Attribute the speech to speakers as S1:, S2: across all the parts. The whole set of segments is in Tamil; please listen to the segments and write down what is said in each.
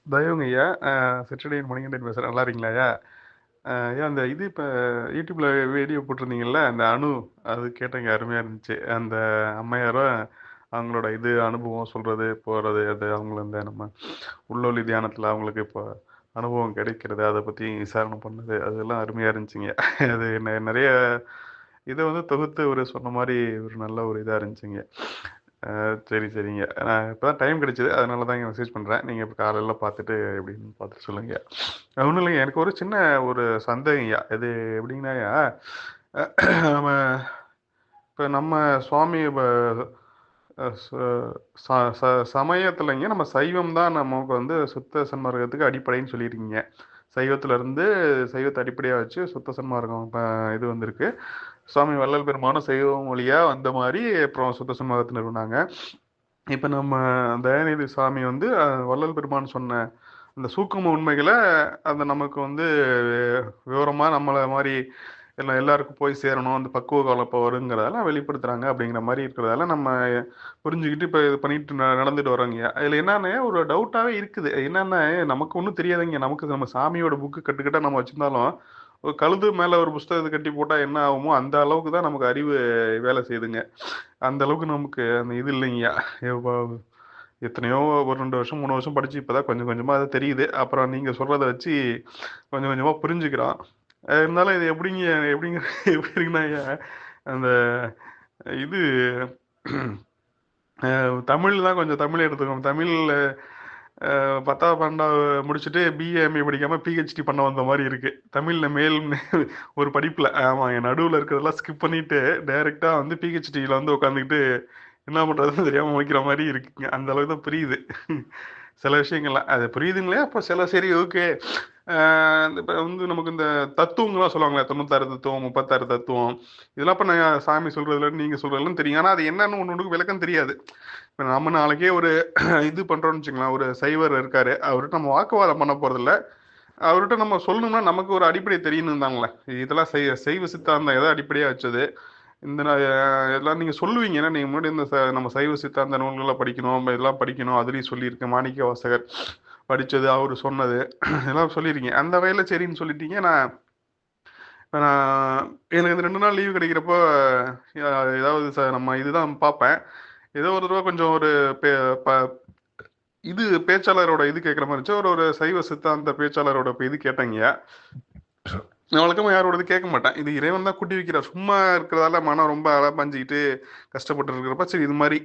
S1: தயவுங்க ஐயா. சிற்றடியின் மணிகண்டன் பேசுறேன். நல்லா இருக்கீங்களா ஐயா? ஐயா அந்த இது இப்ப யூடியூப்ல வீடியோ போட்டிருந்தீங்கல்ல, அந்த அணு அது கேட்டேங்க. அருமையா இருந்துச்சு. அந்த அம்மையாரும் அவங்களோட இது அனுபவம் சொல்றது, போறது, அது அவங்கள இந்த நம்ம உள்ளொளி தியானத்துல அவங்களுக்கு இப்போ அனுபவம் கிடைக்கிறது, அதை பத்தி விசாரணை பண்ணது, அதெல்லாம் அருமையா இருந்துச்சுங்க. அது நிறைய இதை வந்து தொகுத்து ஒரு சொன்ன மாதிரி ஒரு நல்ல ஒரு இதா இருந்துச்சுங்க. சரி சரிங்க. நான் இப்பதான் டைம் கிடைச்சது, அதனால தான் மெசேஜ் பண்றேன். நீங்க இப்போ காலையில பார்த்துட்டு எப்படின்னு பார்த்துட்டு சொல்லுங்க. ஒன்றும் இல்லைங்க, எனக்கு ஒரு சின்ன ஒரு சந்தேகம்யா. இது எப்படின்னாயா, நம்ம இப்போ நம்ம சுவாமி சமயத்துலங்க நம்ம சைவம் தான் நமக்கு வந்து சுத்த சன்மார்க்கத்துக்கு அடிப்படைன்னு சொல்லியிருக்கீங்க. சைவத்துல இருந்து சைவத்தை அடிப்படையா வச்சு சுத்த சன்மார்க்கம் இது வந்திருக்கு. சுவாமி வள்ளல் பெருமானும் சைவம் வழியா வந்த மாதிரி அப்புறம் சுத்த சன்மார்க்கத்தை நிறுவனாங்க. இப்ப நம்ம தயாநிதி சாமி வந்து வள்ளல் பெருமான் சொன்ன அந்த சூக்கும உண்மைகளை அந்த நமக்கு வந்து விவரமா நம்மள மாதிரி எல்லாருக்கும் போய் சேரணும், அந்த பக்குவ காலம் இப்போ வருங்கிறதால வெளிப்படுத்துறாங்க அப்படிங்கிற மாதிரி இருக்கிறதால நம்ம புரிஞ்சுக்கிட்டு இப்போ இது பண்ணிட்டு நடந்துட்டு வரோங்க. அதில் என்னன்னா ஒரு டவுட்டாகவே இருக்குது. என்னன்னா நமக்கு ஒன்றும் தெரியாதுங்க. நமக்கு நம்ம சாமியோட புக்கு கட்டுக்கிட்ட நம்ம வச்சிருந்தாலும் ஒரு கழுது மேலே ஒரு புஸ்தகத்தை கட்டி போட்டால் என்ன ஆகுமோ அந்த அளவுக்கு தான் நமக்கு அறிவு வேலை செய்யுதுங்க. அந்த அளவுக்கு நமக்கு அந்த இது இல்லைங்கய்யா. எத்தனையோ ஒரு 2 வருஷம் 3 வருஷம் படிச்சு இப்பதான் கொஞ்சம் கொஞ்சமா அது தெரியுது. அப்புறம் நீங்க சொல்றத வச்சு கொஞ்சம் கொஞ்சமா புரிஞ்சுக்கிறோம். இருந்தாலும் இது எப்படிங்க எப்படிங்க எப்படி இருக்குன்னா ஐயா, அந்த இது தமிழ் தான் கொஞ்சம் தமிழ் எடுத்துக்கணும். தமிழ் 10வது 12வது முடிச்சுட்டு பிஏ எம்ஏ படிக்காம பிஹெச்டி பண்ண வந்த மாதிரி இருக்கு தமிழ்ல மேல் ஒரு படிப்புல. ஆமா, என் நடுவில் இருக்கிறதெல்லாம் ஸ்கிப் பண்ணிட்டு டைரக்டா வந்து பிஹெச்டியில வந்து உட்காந்துக்கிட்டு என்ன பண்றதுன்னு தெரியாம முடிக்கிற மாதிரி இருக்குங்க. அந்த அளவுக்கு தான் புரியுது. சில விஷயங்கள்லாம் அது புரியுதுங்களே. அப்போ சில சரி ஓகே. இப்போ வந்து நமக்கு இந்த தத்துவங்கள்லாம் சொல்லுவாங்களே, 96 தத்துவம் 36 தத்துவம், இதெல்லாம் இப்போ நான் சாமி சொல்றதுல நீங்க சொல்றதுலாம் தெரியும். ஆனால் அது என்னன்னு ஒன்று விளக்கம் தெரியாது. இப்போ நம்ம நாளைக்கே ஒரு இது பண்றோம்னு வச்சுக்கலாம். ஒரு சைவர் இருக்காரு, அவர்கிட்ட நம்ம வாக்குவாதம் பண்ண போறதில்ல. அவர்கிட்ட நம்ம சொல்லணும்னா நமக்கு ஒரு அடிப்படை தெரியணும் தாங்களே. இதெல்லாம் சைவ சித்தாந்தம் எதை அடிப்படையா வச்சது, இந்த எல்லாம் நீங்க சொல்லுவீங்க. ஏன்னா நீங்க முன்னாடி இந்த நம்ம சைவ சித்தாந்த நூல்களை படிக்கணும், நம்ம இதெல்லாம் படிக்கணும், அதுலயும் சொல்லியிருக்கேன். மாணிக்க வாசகர் படிச்சது, அவரு சொன்னது எல்லாம் சொல்லியிருக்கீங்க. அந்த வகையில சரின்னு சொல்லிட்டீங்க. நான் எனக்கு இந்த 2 நாள் லீவு கிடைக்கிறப்போ ஏதாவது நம்ம இதுதான் பார்ப்பேன். ஏதோ ஒரு தடவை கொஞ்சம் ஒரு பே- ப- இது பேச்சாளரோட இது கேட்குற மாதிரி இருந்துச்சு. ஒரு ஒரு சைவ சித்தாந்த பேச்சாளரோட இது கேட்டேங்க. நான் வழக்கமாக யாரோடது கேட்க மாட்டேன். இது இறைவன் தான் கூட்டி வைக்கிறார். சும்மா இருக்கிறதால மனம் ரொம்ப அலப்பாஞ்சிக்கிட்டு கஷ்டப்பட்டு இருக்கிறப்ப சரி இது மாதிரி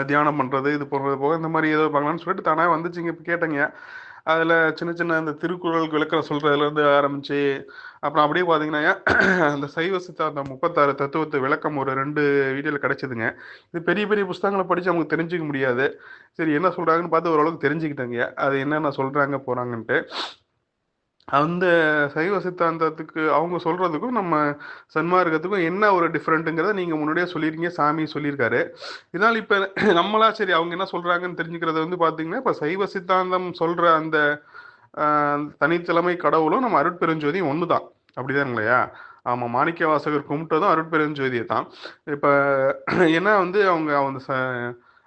S1: தியானம் பண்ணுறது இது போடுறது போக இந்த மாதிரி ஏதோ பார்க்கலாம்னு சொல்லிட்டு தானே வந்துச்சுங்க. இப்போ கேட்டேங்க. அதில் சின்ன சின்ன அந்த திருக்குறளுக்கு விளக்கம் சொல்கிறதுலேருந்து ஆரம்பித்து அப்புறம் அப்படியே பார்த்தீங்கன்னா அந்த சைவ சித்தாந்த 36 தத்துவத்தை விளக்கம் ஒரு 2 வீடியோவில் கிடச்சிதுங்க. இது பெரிய பெரிய புஸ்தகங்களை படித்து நமக்கு தெரிஞ்சுக்க முடியாது. சரி என்ன சொல்கிறாங்கன்னு பார்த்து ஓரளவுக்கு தெரிஞ்சுக்கிட்டேங்க, அது என்னென்ன சொல்கிறாங்க போகிறாங்கன்ட்டு. அந்த சைவ சித்தாந்தத்துக்கு அவங்க சொல்றதுக்கும் நம்ம சன்மார்க்கத்துக்கும் என்ன ஒரு டிஃப்ரெண்ட்டுங்கிறத நீங்க முன்னாடியே சொல்லியிருக்கீங்க, சாமி சொல்லியிருக்காரு. இதனால் இப்ப நம்மளா சரி அவங்க என்ன சொல்றாங்கன்னு தெரிஞ்சுக்கிறது வந்து பாத்தீங்கன்னா, இப்ப சைவ சித்தாந்தம் சொல்ற அந்த தனித்தலைமை கடவுளும் நம்ம அருட்பெருஞ்சோதியும் ஒண்ணுதான். அப்படிதானுங்களையா? ஆமா, மாணிக்க வாசகர் கும்பிட்டதும் அருட்பெருஞ்சோதியை தான். இப்ப ஏன்னா வந்து அவங்க அவங்க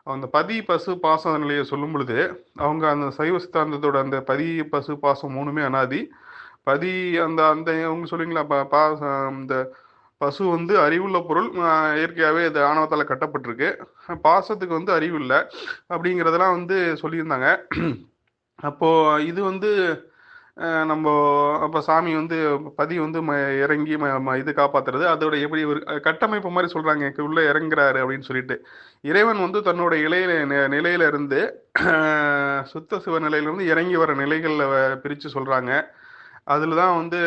S1: அந்த பதி பசு பாசம் நிலையை சொல்லும் பொழுது அவங்க அந்த சைவ சித்தாந்தத்தோட அந்த பதி பசு பாசம் மூணுமே அனாதி. பதி அந்த அந்த அவங்க சொல்லுவீங்களா இந்த பசு வந்து அறிவுள்ள பொருள், இயற்கையாகவே அது ஆணவத்தால் கட்டப்பட்டிருக்கு. பாசத்துக்கு வந்து அறிவு இல்லை அப்படிங்கிறதெல்லாம் வந்து சொல்லியிருந்தாங்க. அப்போ இது வந்து நம்ம அப்போ சாமி வந்து பதி வந்து இறங்கி இது காப்பாத்துறது அதோட எப்படி ஒரு கட்டமைப்பு மாதிரி சொல்றாங்க, உள்ள இறங்குறாரு அப்படின்னு சொல்லிட்டு. இறைவன் வந்து தன்னோட நிலையில இருந்து சுத்த சிவ நிலையில இருந்து இறங்கி வர நிலைகள்ல பிரிச்சு சொல்றாங்க. அதுல தான் வந்து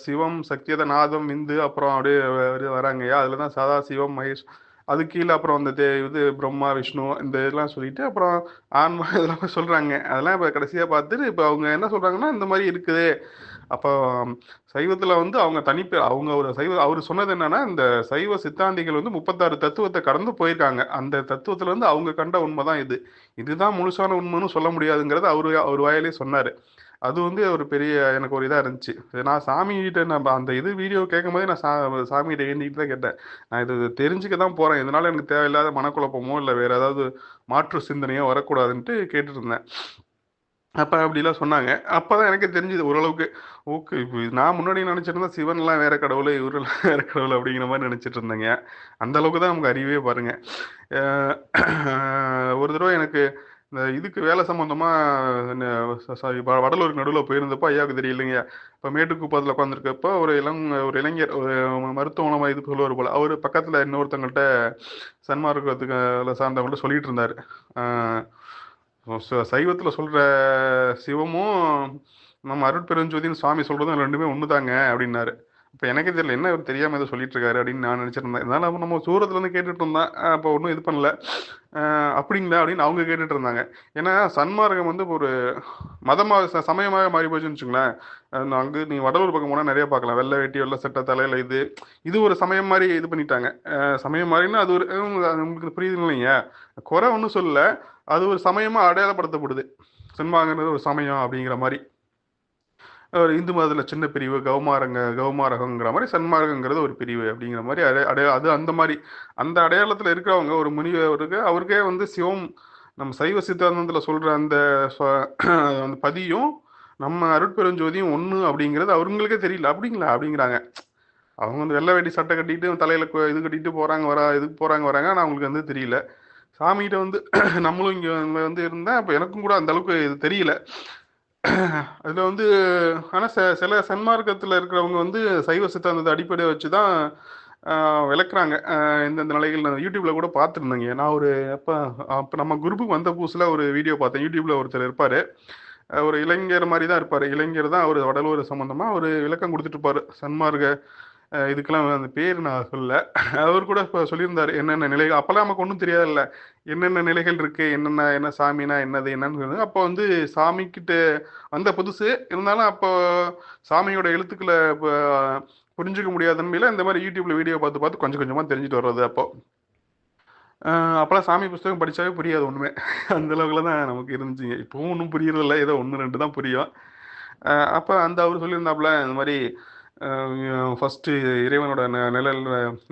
S1: சிவம் சக்தியத நாதம் விந்து அப்புறம் அப்படியே வராங்கய்யா. அதுல தான் சதா சிவம் மகேஷ், அது கீழே அப்புறம் அந்த இது பிரம்மா விஷ்ணு இந்த இதெல்லாம் சொல்லிட்டு அப்புறம் ஆன்மா இதெல்லாம் சொல்றாங்க. அதெல்லாம் இப்போ கடைசியா பார்த்துட்டு இப்போ அவங்க என்ன சொல்றாங்கன்னா இந்த மாதிரி இருக்குது. அப்போ சைவத்துல வந்து அவங்க தனிப்பேர் அவங்க ஒரு சைவ அவர் சொன்னது என்னன்னா, இந்த சைவ சித்தாந்திகள் வந்து 36 தத்துவத்தை கடந்து போயிருக்காங்க. அந்த தத்துவத்துல இருந்து அவங்க கண்ட உண்மைதான் இது. இதுதான் முழுசான உண்மைன்னு சொல்ல முடியாதுங்கிறது அவர் வாயிலே சொன்னாரு. அது வந்து ஒரு பெரிய எனக்கு ஒரு இதா இருந்துச்சு. நான் சாமிகிட்ட நான் அந்த இது வீடியோ கேட்கும் போதே நான் சாமிகிட்ட வேண்டிகிட்டு தான் கேட்டேன். நான் இது தெரிஞ்சுக்க தான் போறேன். இதனால எனக்கு தேவையில்லாத மனக்குழப்பமோ இல்லை வேற ஏதாவது மாற்று சிந்தனையோ வரக்கூடாதுன்ட்டு கேட்டுட்டு இருந்தேன். அப்ப அப்படிலாம் சொன்னாங்க. அப்பதான் எனக்கே தெரிஞ்சது ஓரளவுக்கு. ஓகே. இப்ப நான் முன்னாடி நினைச்சிட்டு சிவன்லாம் வேற கடவுளு, இவரெல்லாம் வேற கடவுளு அப்படிங்கிற மாரி நினைச்சிட்டு இருந்தேங்க. அந்த அளவுக்கு தான் நமக்கு அறிவே பாருங்க. அ ஒரு தடவ எனக்கு இந்த இதுக்கு வேலை சம்மந்தமா ந சாரி வடலூருக்கு நடுவுல போயிருந்தப்போ ஐயாவுக்கு தெரியலைங்க. இப்ப மேட்டுக்குப்பத்துல உட்காந்துருக்கப்போ ஒரு இளைஞர் ஒரு மருத்துவமா இது சொல்லுவாரு போல. அவரு பக்கத்துல இன்னொருத்தவங்கள்ட்ட சன்மார்க்கத்துக்கு சார்ந்தவங்கள்ட்ட சொல்லிட்டு இருந்தாரு. அ சைவத்துல சொல்ற சிவமும் நம்ம அருட்பெருஞ்சோதின்னு சுவாமி சொல்றதும் ரெண்டுமே ஒண்ணுதாங்க அப்படின்னாரு. அப்ப எனக்கே தெரியல என்ன இவர் தெரியாம ஏதோ சொல்லிட்டு இருக்காரு அப்படின்னு நான் நினைச்சிருந்தேன். இருந்தாலும் நம்ம தூரத்துல இருந்து கேட்டுட்டு இருந்தேன். அப்ப ஒன்றும் இது பண்ணல. அப்படிங்களா அப்படின்னு அவங்க கேட்டுட்டு இருந்தாங்க. ஏன்னா சன்மார்க்கம் வந்து ஒரு மதமா சமயமாக மாறி போச்சுன்னு வச்சுங்களேன். அங்கு நீ வடலூர் பக்கம் போனா நிறைய பார்க்கலாம். வெள்ளை வேட்டி வெள்ளை சட்டை தலையில இது ஒரு சமயம் மாதிரி இது பண்ணிட்டாங்க. சமயம் மாதிரின்னா அது ஒரு அது உங்களுக்கு புரியுது இல்லைங்க. குறை ஒன்றும் சொல்லல. அது ஒரு சமயமா அடையாளப்படுத்தப்படுது. சன்மார்க்கங்கிறது ஒரு சமயம் அப்படிங்கிற மாதிரி. இந்து மதத்துல சின்ன பிரிவு கௌமாரகங்கிற மாதிரி சன்மார்க்கங்கிறது ஒரு பிரிவு அப்படிங்கிற மாதிரி அது அந்த மாதிரி அந்த அடையாளத்துல இருக்கிறவங்க ஒரு முனிவருக்கு அவருக்கே வந்து சிவம் நம்ம சைவ சித்தாந்தத்துல சொல்ற அந்த பதியும் நம்ம அருட்பெருஞ்சோதியும் ஒண்ணு அப்படிங்கிறது அவங்களுக்கே தெரியல. அப்படிங்களா அப்படிங்கிறாங்க. அவங்க வந்து வெள்ளை வேட்டி சட்டை கட்டிட்டு தலையில இது கட்டிட்டு இதுக்கு போறாங்க வராங்க. ஆனா அவங்களுக்கு வந்து தெரியல. சாமிகிட்ட வந்து நம்மளும் இங்க வந்து இருந்தேன். அப்ப எனக்கும் கூட அந்த அளவுக்கு இது தெரியல. அதுல வந்து ஆனா சில சன்மார்க்கத்துல இருக்கிறவங்க வந்து சைவ சித்தாந்தத்தை அடிப்படையை வச்சுதான் விளக்குறாங்க. இந்தந்த நிலைகள் நான் யூடியூப்ல கூட பார்த்துருந்தேங்க. நான் ஒரு அப்ப அப்ப நம்ம குரூப்புக்கு வந்த புதுசுல ஒரு வீடியோ பார்த்தேன். யூடியூப்ல ஒருத்தர் இருப்பாரு. ஒரு இளைஞர் மாதிரி தான் இருப்பாரு. இளைஞர் தான் அவர் வடலூர் சம்பந்தமா ஒரு விளக்கம் கொடுத்துட்டு இருப்பாரு. சன்மார்க்க இதுக்கெல்லாம் அந்த பேர் நான் சொல்லல. அவர் கூட இப்ப சொல்லியிருந்தாரு என்னென்ன நிலைகள். அப்பெல்லாம் நமக்கு ஒன்றும் தெரியாதுல்ல. என்னென்ன நிலைகள் இருக்கு, என்ன சாமினா என்னது என்னன்னு சொல்லுது. அப்போ வந்து சாமி கிட்ட வந்த புதுசு இருந்தாலும் அப்போ சாமியோட எழுத்துக்களை புரிஞ்சுக்க முடியாத தன்மையில இந்த மாதிரி யூடியூப்ல வீடியோ பார்த்து பார்த்து கொஞ்சம் கொஞ்சமா தெரிஞ்சுட்டு வர்றது அப்போ. அப்போலாம் சாமி புஸ்தகம் படிச்சாவே புரியாது ஒண்ணுமே. அந்த அளவுக்குல தான் நமக்கு இருந்துச்சுங்க. இப்பவும் ஒன்றும் புரியறது இல்லை. ஏதோ ஒன்று ரெண்டு தான் புரியும். அப்ப அந்த அவர் சொல்லியிருந்தாப்புல இந்த மாதிரி ஃபர்ஸ்ட் இறைவனோட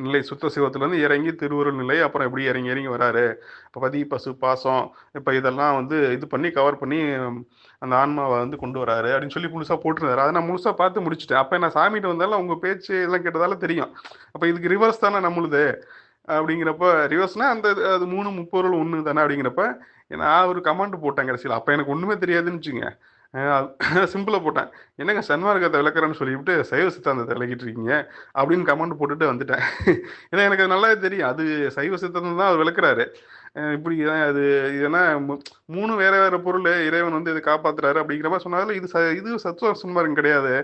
S1: நிலை சுத்த சிவத்துல இறங்கி திருவுருள் நிலை அப்புறம் எப்படி இறங்கி இறங்கி வராரு. இப்ப பதி பசு பாசம் இப்ப இதெல்லாம் வந்து இது பண்ணி கவர் பண்ணி அந்த ஆன்மாவை வந்து கொண்டு வராரு அப்படின்னு சொல்லி முழுசா போட்டிருந்தாரு. அதை நான் முழுசா பார்த்து முடிச்சுட்டேன். அப்ப நான் சாமிகிட்ட வந்தாலும் உங்க பேச்சு எல்லாம் கேட்டதால தெரியும். அப்ப இதுக்கு ரிவர்ஸ் தானே நம்மளுது அப்படிங்கிறப்ப ரிவர்ஸ்னா அந்த அது மூணு முப்பொருள் ஒண்ணு தானே அப்படிங்கிறப்ப நான் ஒரு கமாண்ட் போட்டேன் கடைசியில். அப்ப எனக்கு ஒண்ணுமே தெரியாதுன்னு வச்சுங்க. சிம்பிளா போட்டேன். என்னங்க சன்மார்க்கத்தை விளக்குறேன்னு சொல்லிவிட்டு சைவ சித்தாந்தத்தை விளக்கிட்டு இருக்கீங்க அப்படின்னு கமெண்ட் போட்டுட்டு வந்துட்டேன். ஏன்னா எனக்கு அது நல்லாவே தெரியும். அது சைவ சித்தாந்தம் தான் அவர் விளக்குறாரு. இப்படி அது ஏன்னா மூணு வேற வேற பொருள் இறைவன் வந்து இதை காப்பாத்துறாரு அப்படிங்கிற மாதிரி சொன்னாலும் இது சத்துவ சன்மார்க்கம் கிடையாது.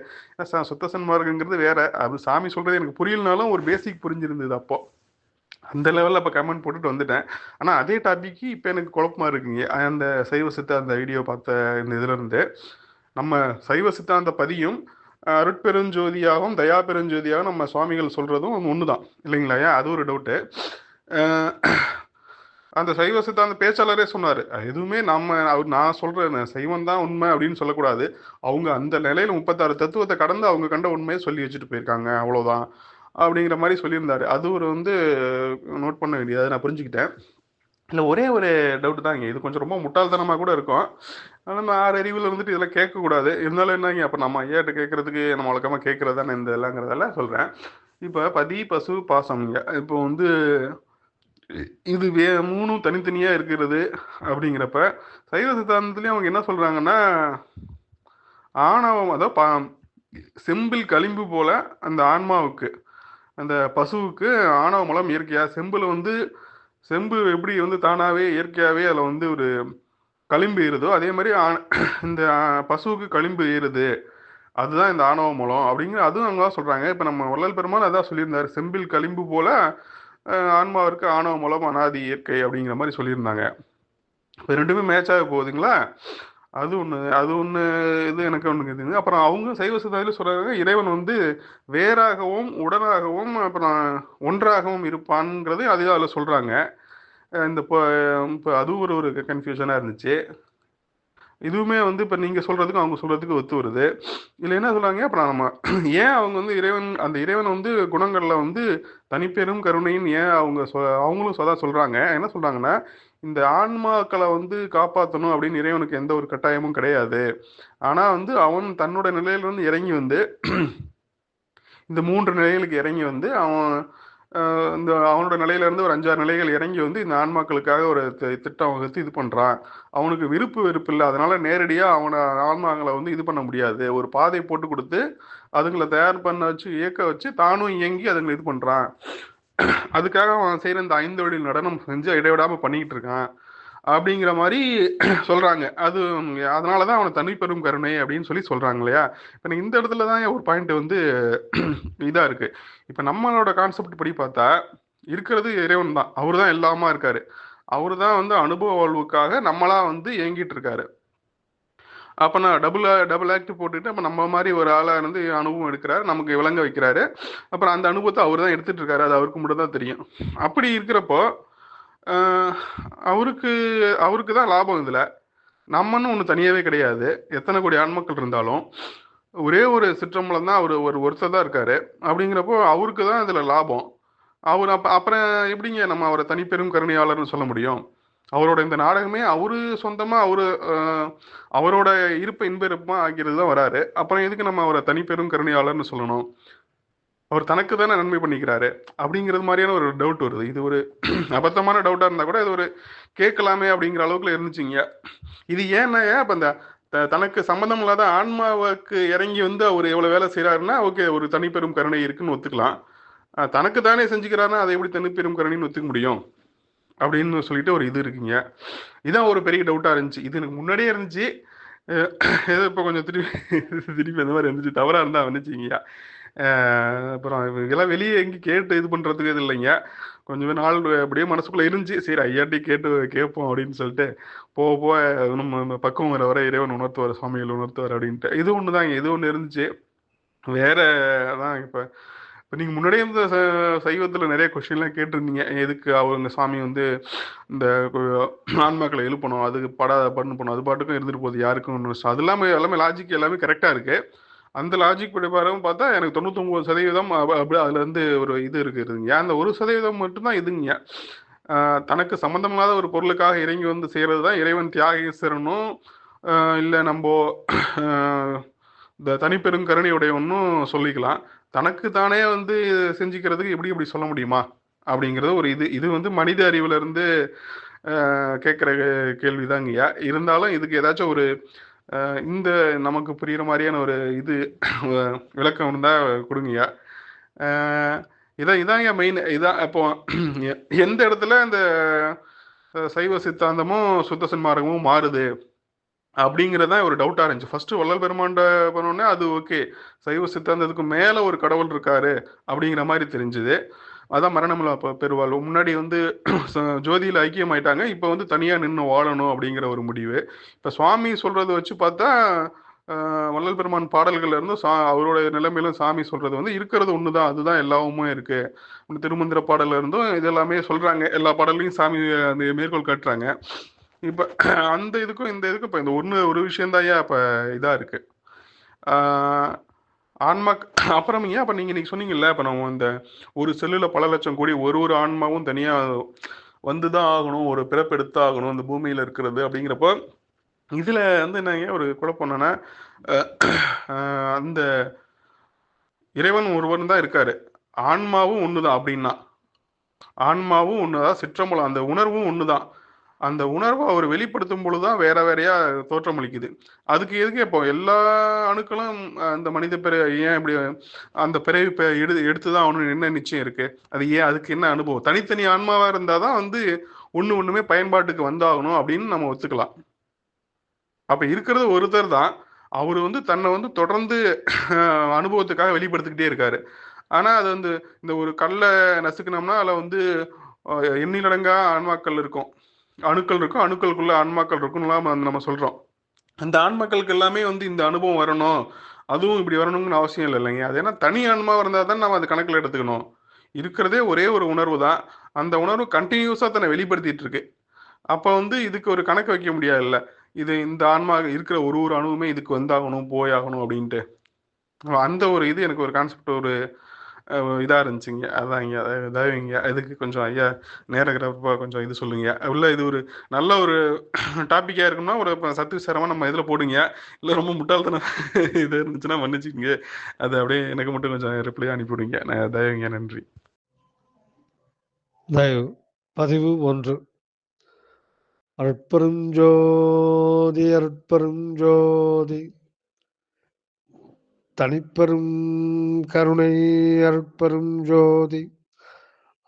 S1: சுத்த சன்மார்க்கங்கிறது வேற. அது சாமி சொல்றது எனக்கு புரியலனாலும் ஒரு பேசிக் புரிஞ்சிருந்தது அப்போ. அந்த லெவலில் இப்போ கமெண்ட் போட்டுட்டு வந்துட்டேன். ஆனால் அதே டாபிக்கு இப்போ எனக்கு குழப்பமா இருக்குங்க. அந்த சைவ சித்தாந்த வீடியோ பார்த்த இந்த இதுல இருந்து நம்ம சைவ சித்தாந்த பதியும் அருட்பெருஞ்சோதியாகவும் தயா பெருஞ்சோதியாகவும் நம்ம சுவாமிகள் சொல்றதும் ஒன்று தான் இல்லைங்களா? அது ஒரு டவுட்டு. அந்த சைவ சித்தாந்த பேச்சாளரே சொன்னார் எதுவுமே நான் சொல்றேன் சைவம் தான் உண்மை அப்படின்னு சொல்லக்கூடாது. அவங்க அந்த நிலையில 36 தத்துவத்தை கடந்து அவங்க கண்ட உண்மையை சொல்லி வச்சுட்டு போயிருக்காங்க அவ்வளவுதான் அப்படிங்கிற மாதிரி சொல்லியிருந்தாரு. அது ஒரு வந்து நோட் பண்ண வேண்டியது நான் புரிஞ்சுக்கிட்டேன். இல்லை ஒரே ஒரு டவுட் தாங்க. இது கொஞ்சம் ரொம்ப முட்டாள்தனமாக கூட இருக்கும். ஆனால் நம்ம 6 அறிவில் இருந்துட்டு இதெல்லாம் கேட்கக்கூடாது. இருந்தாலும் என்னங்க அப்போ நம்ம ஐயாட்ட கேட்கறதுக்கு நம்ம வழக்கமாக கேட்கறது தானே இந்த இதெல்லாங்கிறதால சொல்கிறேன். இப்போ பதி பசு பாசம்ங்க. இப்போ வந்து இது மூணும் தனித்தனியா இருக்கிறது அப்படிங்கிறப்ப சைவ சித்தாந்தத்திலயும் அவங்க என்ன சொல்றாங்கன்னா ஆணவம் அதாவது செம்பில் களிம்பு போல அந்த ஆன்மாவுக்கு அந்த பசுவுக்கு ஆணவ மலம் இயற்கையா செம்புல வந்து செம்பு எப்படி வந்து தானாவே இயற்கையாவே அதுல வந்து ஒரு களிம்பு ஏறுதோ அதே மாதிரி இந்த பசுவுக்கு களிம்பு ஏறுது. அதுதான் இந்த ஆணவ மூலம் அப்படிங்கிற அதுவும் அவங்க தான் சொல்றாங்க. இப்ப நம்ம வள்ளல் பெருமான் அதான் சொல்லியிருந்தாரு. செம்பில் களிம்பு போல ஆன்மாவிற்கு ஆணவ மூலம் அனாதி இயற்கை அப்படிங்கிற மாதிரி சொல்லியிருந்தாங்க. இப்போ ரெண்டுமே மேட்ச் ஆக போகுதுங்களா? அது ஒன்று இது எனக்கு ஒன்று இருக்குதுங்க. அப்புறம் அவங்க சைவ சித்தாந்தத்தில் சொல்றாங்க இறைவன் வந்து வேறாகவும் உடனாகவும் அப்புறம் ஒன்றாகவும் இருப்பான்ங்கிறது அதையும் அதில் சொல்றாங்க. இந்த இப்போ அதுவும் ஒரு ஒரு கன்ஃபியூஷனாக இருந்துச்சு. இதுவுமே வந்து இப்போ நீங்கள் சொல்கிறதுக்கும் அவங்க சொல்கிறதுக்கு ஒத்து வருது. இதில் என்ன சொல்கிறாங்க அப்புறம் நம்ம ஏன் அவங்க வந்து அந்த இறைவன் வந்து குணங்களில் வந்து தனிப்பெரும் கருணைன்னு ஏன் அவங்களும் சொல்கிறாங்க என்ன சொல்கிறாங்கன்னா இந்த ஆன்மாக்களை வந்து காப்பாற்றணும் அப்படின்னு இறைவனுக்கு எந்த ஒரு கட்டாயமும் கிடையாது. ஆனா வந்து அவன் தன்னோட நிலையிலிருந்து இறங்கி வந்து இந்த 3 நிலைகளுக்கு இறங்கி வந்து அவன் இந்த அவனோட நிலையில இருந்து ஒரு 5-6 நிலைகள் இறங்கி வந்து இந்த ஆன்மாக்களுக்காக ஒரு திட்டம் வகுத்து இது பண்றான். அவனுக்கு விருப்பு வெறுப்பு இல்லை, அதனால நேரடியா அவன ஆன்மாக்களை வந்து இது பண்ண முடியாது. ஒரு பாதை போட்டு கொடுத்து அதுங்களை தயார் பண்ண வச்சு இயக்க வச்சு தானும் இயங்கி அதுங்களை இது பண்றான். அதுக்காக அவன் செய்யற இந்த 5 வழி நடனம் செஞ்சு இடைவிடாம பண்ணிக்கிட்டு இருக்கான் அப்படிங்கிற மாதிரி சொல்றாங்க. அது அதனாலதான் அவனை தனிப்பெரும் கருணை அப்படின்னு சொல்லி சொல்றாங்க இல்லையா. இப்ப இந்த இடத்துலதான் ஒரு பாயிண்ட் வந்து இதா இருக்கு. இப்ப நம்மளோட கான்செப்ட் படி பார்த்தா இருக்கிறது இறைவன் தான், அவரு தான் எல்லாமா இருக்காரு. அவரு தான் வந்து அனுபவ வாழ்வுக்காக நம்மளா வந்து இயங்கிட்டு இருக்காரு. அப்ப நான் டபுள் ஆக்ட் போட்டுட்டு அப்ப நம்ம மாதிரி ஒரு ஆளா இருந்து அனுபவம் எடுக்கிறாரு, நமக்கு விளங்க வைக்கிறாரு. அப்புறம் அந்த அனுபவத்தை அவர் தான் எடுத்துட்டு இருக்காரு, அது அவருக்கு மட்டும் தான் தெரியும். அப்படி இருக்கிறப்போ அவருக்கு அவருக்கு தான் லாபம் இதுல. நம்மன்னு ஒண்ணு தனியாவே கிடையாது. எத்தனை கோடி ஆன்மக்கள் இருந்தாலும் ஒரே ஒரு சிற்றம்பலம் தான் ஒருத்தர் தான் இருக்காரு. அப்படிங்கிறப்போ அவருக்கு தான் இதுல லாபம். அவர் அப்புறம் எப்படிங்க நம்ம அவரை தனிப்பெரும் கருணையாளர்னு சொல்ல முடியும்? அவரோட இந்த நாடகமே அவரு சொந்தமா அவரோட இருப்ப இன்ப இருப்பமா ஆகிறது தான் வராரு. அப்புறம் எதுக்கு நம்ம அவரை தனிப்பெரும் கருணையாளர்னு சொல்லணும்? அவர் தனக்கு தானே நன்மை பண்ணிக்கிறாரு அப்படிங்கிறது மாதிரியான ஒரு டவுட் வருது. இது ஒரு அபத்தமான டவுட்டா இருந்தா கூட இது ஒரு கேட்கலாமே அப்படிங்கிற அளவுக்குள்ள இருந்துச்சுங்க. இது ஏன்னா இப்ப இந்த தனக்கு சம்மந்தம் இல்லாத ஆன்மாவுக்கு இறங்கி வந்து அவர் எவ்வளவு வேலை செய்யறாருன்னா ஓகே, ஒரு தனிப்பெரும் கருணை இருக்குன்னு ஒத்துக்கலாம். தனக்கு தானே செஞ்சுக்கிறாருன்னா அதை எப்படி தனிப்பெரும் கருணைன்னு ஒத்துக்க முடியும் அப்படின்னு சொல்லிட்டு ஒரு இது இருக்குங்க. இதான் ஒரு பெரிய டவுட்டா இருந்துச்சு. இது எனக்கு முன்னாடியே இருந்துச்சு. ஏதோ இப்போ கொஞ்சம் திருப்பி அந்த மாதிரி இருந்துச்சு. தவறா இருந்தா வந்துச்சுங்கய்யா. அப்புறம் இதெல்லாம் வெளியே எங்கி கேட்டு இது பண்றதுக்கு இது இல்லைங்க. கொஞ்சம் நாள் அப்படியே மனசுக்குள்ள இருந்துச்சு. சரி ஐயாட்டி கேட்போம் அப்படின்னு சொல்லிட்டு போக போக நம்ம பக்குவம் வர வர இறைவன் உணர்த்துவார், சுவாமிகள் உணர்த்துவார் அப்படின்ட்டு. இது ஒண்ணுதாங்க, இது ஒண்ணு இருந்துச்சு. வேற அதான் இப்ப நீங்க முன்னாடியே இந்த சைவத்துல நிறைய கொஸ்டின்லாம் கேட்டிருந்தீங்க. எதுக்கு அவங்க சாமி வந்து இந்த ஆன்மாக்களை எழுப்பணும், அதுக்கு பண்ணணும், அது பாட்டுக்கும் இருந்துட்டு போகுது யாருக்கும். அது எல்லாமே லாஜிக் எல்லாமே கரெக்டா இருக்கு. அந்த லாஜிக் பிரகாரம் பார்த்தா எனக்கு 99% அப்படி அதுல இருந்து ஒரு இது இருக்குதுங்க. அந்த 1% மட்டும்தான் இதுங்க. தனக்கு சம்பந்தமில்லாத ஒரு பொருளுக்காக இறங்கி வந்து செய்யறது தான் இறைவன் தியாகேஸ்வரனும் இல்லை நம்ம இந்த தனிப்பெருங்கருணையுடையவனும் சொல்லிக்கலாம். தனக்கு தானே வந்து செஞ்சுக்கிறதுக்கு எப்படி சொல்ல முடியுமா அப்படிங்கிறது ஒரு இது வந்து மனித அறிவுல இருந்து கேட்குற கேள்விதாங்கய்யா. இருந்தாலும் இதுக்கு ஏதாச்சும் ஒரு இந்த நமக்கு புரியுற மாதிரியான ஒரு இது விளக்கம் இருந்தா கொடுங்கய்யா. இதாங்க மெயின். இதான் இப்போ எந்த இடத்துல இந்த சைவ சித்தாந்தமும் சுத்த சன்மார்க்கமும் மாறுது அப்படிங்கிறதான் ஒரு டவுட்டா இருந்துச்சு. ஃபர்ஸ்ட் வள்ளல் பெருமாண்ட பண்ணோடனே அது ஓகே, சைவ சித்தாந்தத்துக்கு மேல ஒரு கடவுள் இருக்காரு அப்படிங்கிற மாதிரி தெரிஞ்சுது. அதான் மரணமில்லா பெருவாழ்வு. முன்னாடி வந்து ஜோதியில ஐக்கியமாயிட்டாங்க, இப்ப வந்து தனியா நின்று வாழணும் அப்படிங்கிற ஒரு முடிவு. இப்ப சுவாமி சொல்றதை வச்சு பார்த்தா வள்ளல் பெருமான் பாடல்கள்ல இருந்து அவரோட நிலைமையிலும் சாமி சொல்றது வந்து இருக்கிறது ஒண்ணுதான், அதுதான் எல்லாவுமே இருக்கு. திருமந்திர பாடல்ல இருந்தும் இது எல்லாமே சொல்றாங்க. எல்லா பாடல்லையும் சாமி அந்த மேற்கோள் காட்டுறாங்க. இப்ப அந்த இதுக்கும் இந்த இதுக்கும் இப்ப இந்த ஒரு விஷயம் தான் இப்ப இதா இருக்கு. ஆன்மா அப்புறம் ஏன் அப்ப நீங்க சொன்னீங்கல்ல, இப்ப நம்ம இந்த ஒரு செல்லுல பல லட்சம் கோடி ஒரு ஆன்மாவும் தனியா வந்துதான் ஆகணும், ஒரு பிறப்பு எடுத்தாகணும் இந்த பூமியில இருக்கிறது அப்படிங்கிறப்போ இதுல வந்து என்னங்க ஒரு குழப்பம் என்னன்னா, அந்த இறைவன் ஒருவன் தான் இருக்காரு, ஆன்மாவும் ஒண்ணுதான். அப்படின்னா ஆன்மாவும் ஒண்ணுதான், சிற்றம்பலம் அந்த உணர்வும் ஒண்ணுதான். அந்த உணர்வை அவர் வெளிப்படுத்தும் பொழுதுதான் வேற வேறையா தோற்றமளிக்குது. அதுக்கு எதுக்கு இப்போ எல்லா அணுக்களும் அந்த மனித ஏன் இப்படி அந்த பிறவி எடுத்துதான் அவனு என்ன நிச்சயம் இருக்கு? அது ஏன், அதுக்கு என்ன அனுபவம்? தனித்தனி ஆன்மாவா இருந்தாதான் வந்து ஒண்ணுமே பயன்பாட்டுக்கு வந்தாகணும் அப்படின்னு நம்ம ஒத்துக்கலாம். அப்ப இருக்கிறது ஒருத்தர் தான், அவரு வந்து தன்னை வந்து தொடர்ந்து அனுபவத்துக்காக வெளிப்படுத்திக்கிட்டே இருக்காரு. ஆனா அது வந்து இந்த ஒரு கல்லை நசுக்கணும்னா அதுல வந்து எண்ணிலடங்கா ஆன்மாக்கள் இருக்கும், அணுக்கள் இருக்கும், அணுக்களுக்குள்ள ஆன்மாக்கள் இருக்கும்லாம் நம்ம சொல்றோம். அந்த ஆன்மாக்களுக்கு எல்லாமே வந்து இந்த அனுபவம் வரணும், அதுவும் இப்படி வரணும்னு அவசியம் இல்லை இல்லைங்க. அது ஏன்னா தனி ஆன்மா இருந்தால் தான் நம்ம அது கணக்கில் எடுத்துக்கணும். இருக்கிறதே ஒரே ஒரு உணர்வு தான், அந்த உணர்வு கண்டினியூஸா தன்னை வெளிப்படுத்திட்டு இருக்கு. அப்ப வந்து இதுக்கு ஒரு கணக்கு வைக்க முடியாதுல்ல, இது இந்த ஆன்மா இருக்கிற ஒரு அணுவுமே இதுக்கு வந்தாகணும் போயாகணும் அப்படின்ட்டு. அந்த ஒரு இது எனக்கு ஒரு கான்செப்ட் ஒரு இதா இருந்துச்சுங்க. அதாங்க இதாவீங்க இதுக்கு கொஞ்சம் ஐயா நேரங்கிறப்ப கொஞ்சம் இது சொல்லுங்க. உள்ள இது ஒரு நல்ல ஒரு டாபிக்கா இருக்கும்னா ஒரு சத்து சேரமா நம்ம இதில் போடுங்க. இல்லை ரொம்ப முட்டாள்தனம் இது இருந்துச்சுன்னா மன்னிச்சுக்கோங்க. அது அப்படியே எனக்கு மட்டும் கொஞ்சம் ரிப்ளை அனுப்பிவிடுங்க. நான் தயவுங்க. நன்றி.
S2: தயவு பதிவு 1. அற்பெருஞ்சோதி அற்பெருஞ்சோதி தனிப்பெரும் கருணை அற்பெரும் ஜோதி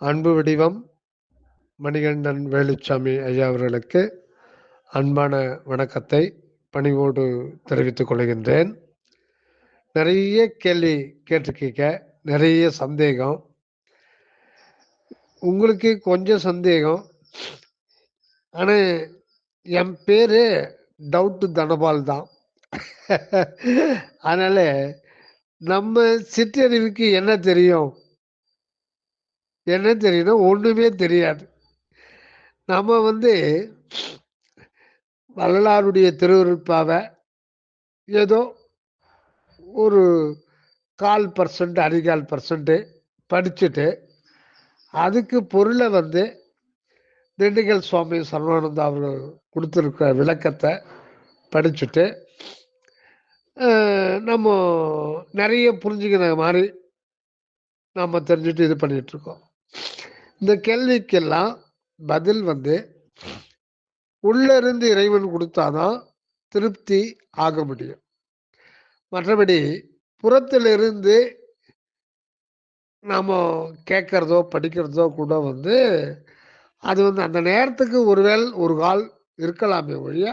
S2: அன்பு வடிவம் மணிகண்டன் வேலுச்சாமி ஐயா அவர்களுக்கு அன்பான வணக்கத்தை பணிவோடு தெரிவித்துக் கொள்கின்றேன். நிறைய கேள்வி கேட்டிருக்கீங்க, நிறைய சந்தேகம். உங்களுக்கு கொஞ்சம் சந்தேகம், ஆனால் என் பேர் டவுட்டு தனபால் தான். அதனால நம்ம சிற்றறிவுக்கு என்ன தெரியும், என்ன தெரியும்னா ஒன்றுமே தெரியாது. நம்ம வள்ளலாருடைய திருவருட்பாவை ஏதோ ஒரு 1/4% அரைகால் பர்சன்ட் படிச்சுட்டு அதுக்கு பொருளை திண்டுக்கல் சுவாமி சர்வானந்தா அவர்கள் கொடுத்துருக்க விளக்கத்தை படிச்சுட்டு நம்ம நிறைய புரிஞ்சுக்கிற மாதிரி நம்ம தெரிஞ்சுட்டு இது பண்ணிகிட்ருக்கோம். இந்த கேள்விக்கெல்லாம் பதில் உள்ள இருந்து இறைவன் கொடுத்தாதான் திருப்தி ஆக முடியும். மற்றபடி புறத்திலிருந்து நாம் கேட்குறதோ படிக்கிறதோ கூட அது அந்த நேரத்துக்கு ஒருவேளை ஒரு கால் இருக்கலாமே ஒழிய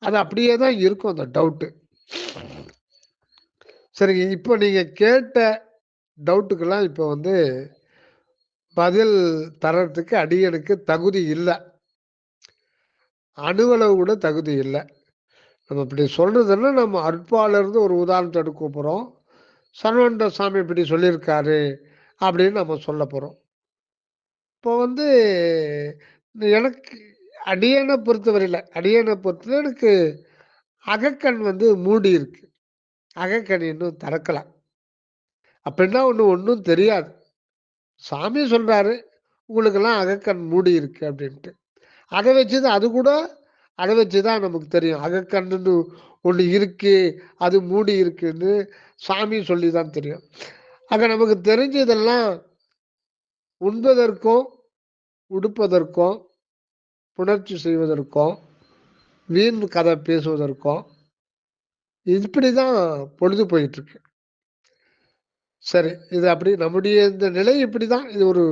S2: அது அப்படியே தான் இருக்கும் அந்த டவுட்டு. சரி, இப்போ நீங்கள் கேட்ட டவுட்டுக்கெல்லாம் இப்போ பதில் தரத்துக்கு அடியனுக்கு தகுதி இல்லை, அணுவளவு கூட தகுதி இல்லை. நம்ம இப்படி சொல்றதுன்னா நம்ம அற்பாலிருந்து ஒரு உதாரணத்தை எடுக்க போகிறோம். சரவண சாமி இப்படி சொல்லியிருக்காரு அப்படின்னு நம்ம சொல்ல போகிறோம். இப்போ எனக்கு அடியனை பொறுத்தவரையில் எனக்கு அகக்கண் மூடி இருக்கு, அகக்கண் இன்னும் திறக்கலாம். அப்படின்னா ஒன்றும் தெரியாது. சாமி சொல்றாரு உங்களுக்கெல்லாம் அகக்கண் மூடி இருக்கு அப்படின்ட்டு. அதை வச்சுதான் அது கூட அதை வச்சுதான் நமக்கு தெரியும் அகக்கண்ணு ஒன்று இருக்கு, அது மூடி இருக்குன்னு சாமி சொல்லி தான் தெரியும். ஆக நமக்கு தெரிஞ்சதெல்லாம் உண்பதற்கும் உடுப்பதற்கும் புணர்ச்சி செய்வதற்கும் வீண் கதை பேசுவதற்கும் இப்படிதான் பொழுது போயிட்டு இருக்கு. சரி, இது அப்படி நம்முடைய இந்த நிலை இப்படிதான். இது ஒரு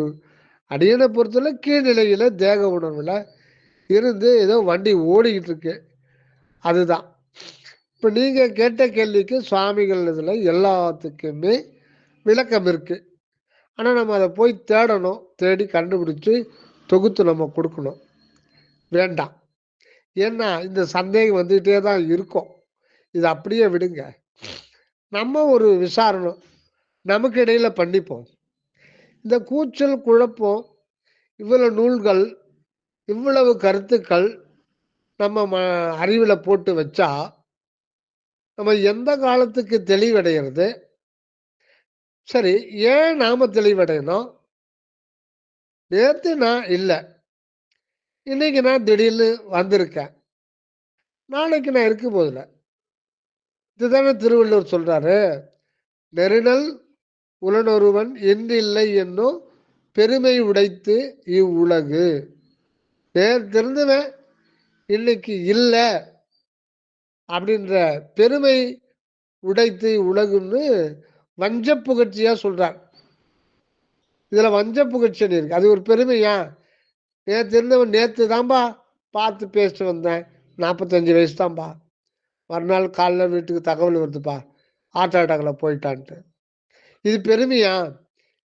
S2: அடியனை பொறுத்தவரை கீழ்நிலையில தேக உணர்வுல இருந்து ஏதோ வண்டி ஓடிக்கிட்டு இருக்கு. அதுதான் இப்ப நீங்க கேட்ட கேள்விக்கு சுவாமிகள் இதுல எல்லாத்துக்குமே விளக்கம் இருக்கு. ஆனா நம்ம அதை போய் தேடணும், தேடி கண்டுபிடிச்சு தொகுத்து நம்ம கொடுக்கணும். வேண்டாம், ஏன்னா இந்த சந்தேகம் வந்துகிட்டே தான் இருக்கும். இது அப்படியே விடுங்க. நம்ம ஒரு விசாரணை நமக்கு இடையில பண்ணிப்போம். இந்த கூச்சல் குழப்பம், இவ்வளவு நூல்கள், இவ்வளவு கருத்துக்கள் நம்ம அறிவில் போட்டு வச்சா நம்ம எந்த காலத்துக்கு தெளிவடைகிறது? சரி, ஏன் நாம தெளிவடையணும்? நேற்று நான் இல்லை, இன்னைக்கு நான் திடீர்னு வந்திருக்கேன், நாளைக்கு நான் இருக்க போதில்ல. இதுதானே திருவள்ளுவர் சொல்றாரு, நெருநல் உளனொருவன் என்றில்லை என்னும் பெருமை உடைத்து இவ்வுலகு. நேர்த்திருந்தவன் இன்னைக்கு இல்லை அப்படின்ற பெருமை உடைத்து உலகுன்னு வஞ்ச புகழ்ச்சியா சொல்றார். இதுல வஞ்ச புகழ்ச்சி இருக்கு, அது ஒரு பெருமையா? நேற்று இருந்தவன் நேற்று தான்பா பார்த்து பேசிட்டு வந்தேன், 45 வயசு தான்பா, மறுநாள் காலைல வீட்டுக்கு தகவல் வருதுப்பா ஹார்ட் அட்டாக்ல போயிட்டான்ட்டு. இது பெருமையா?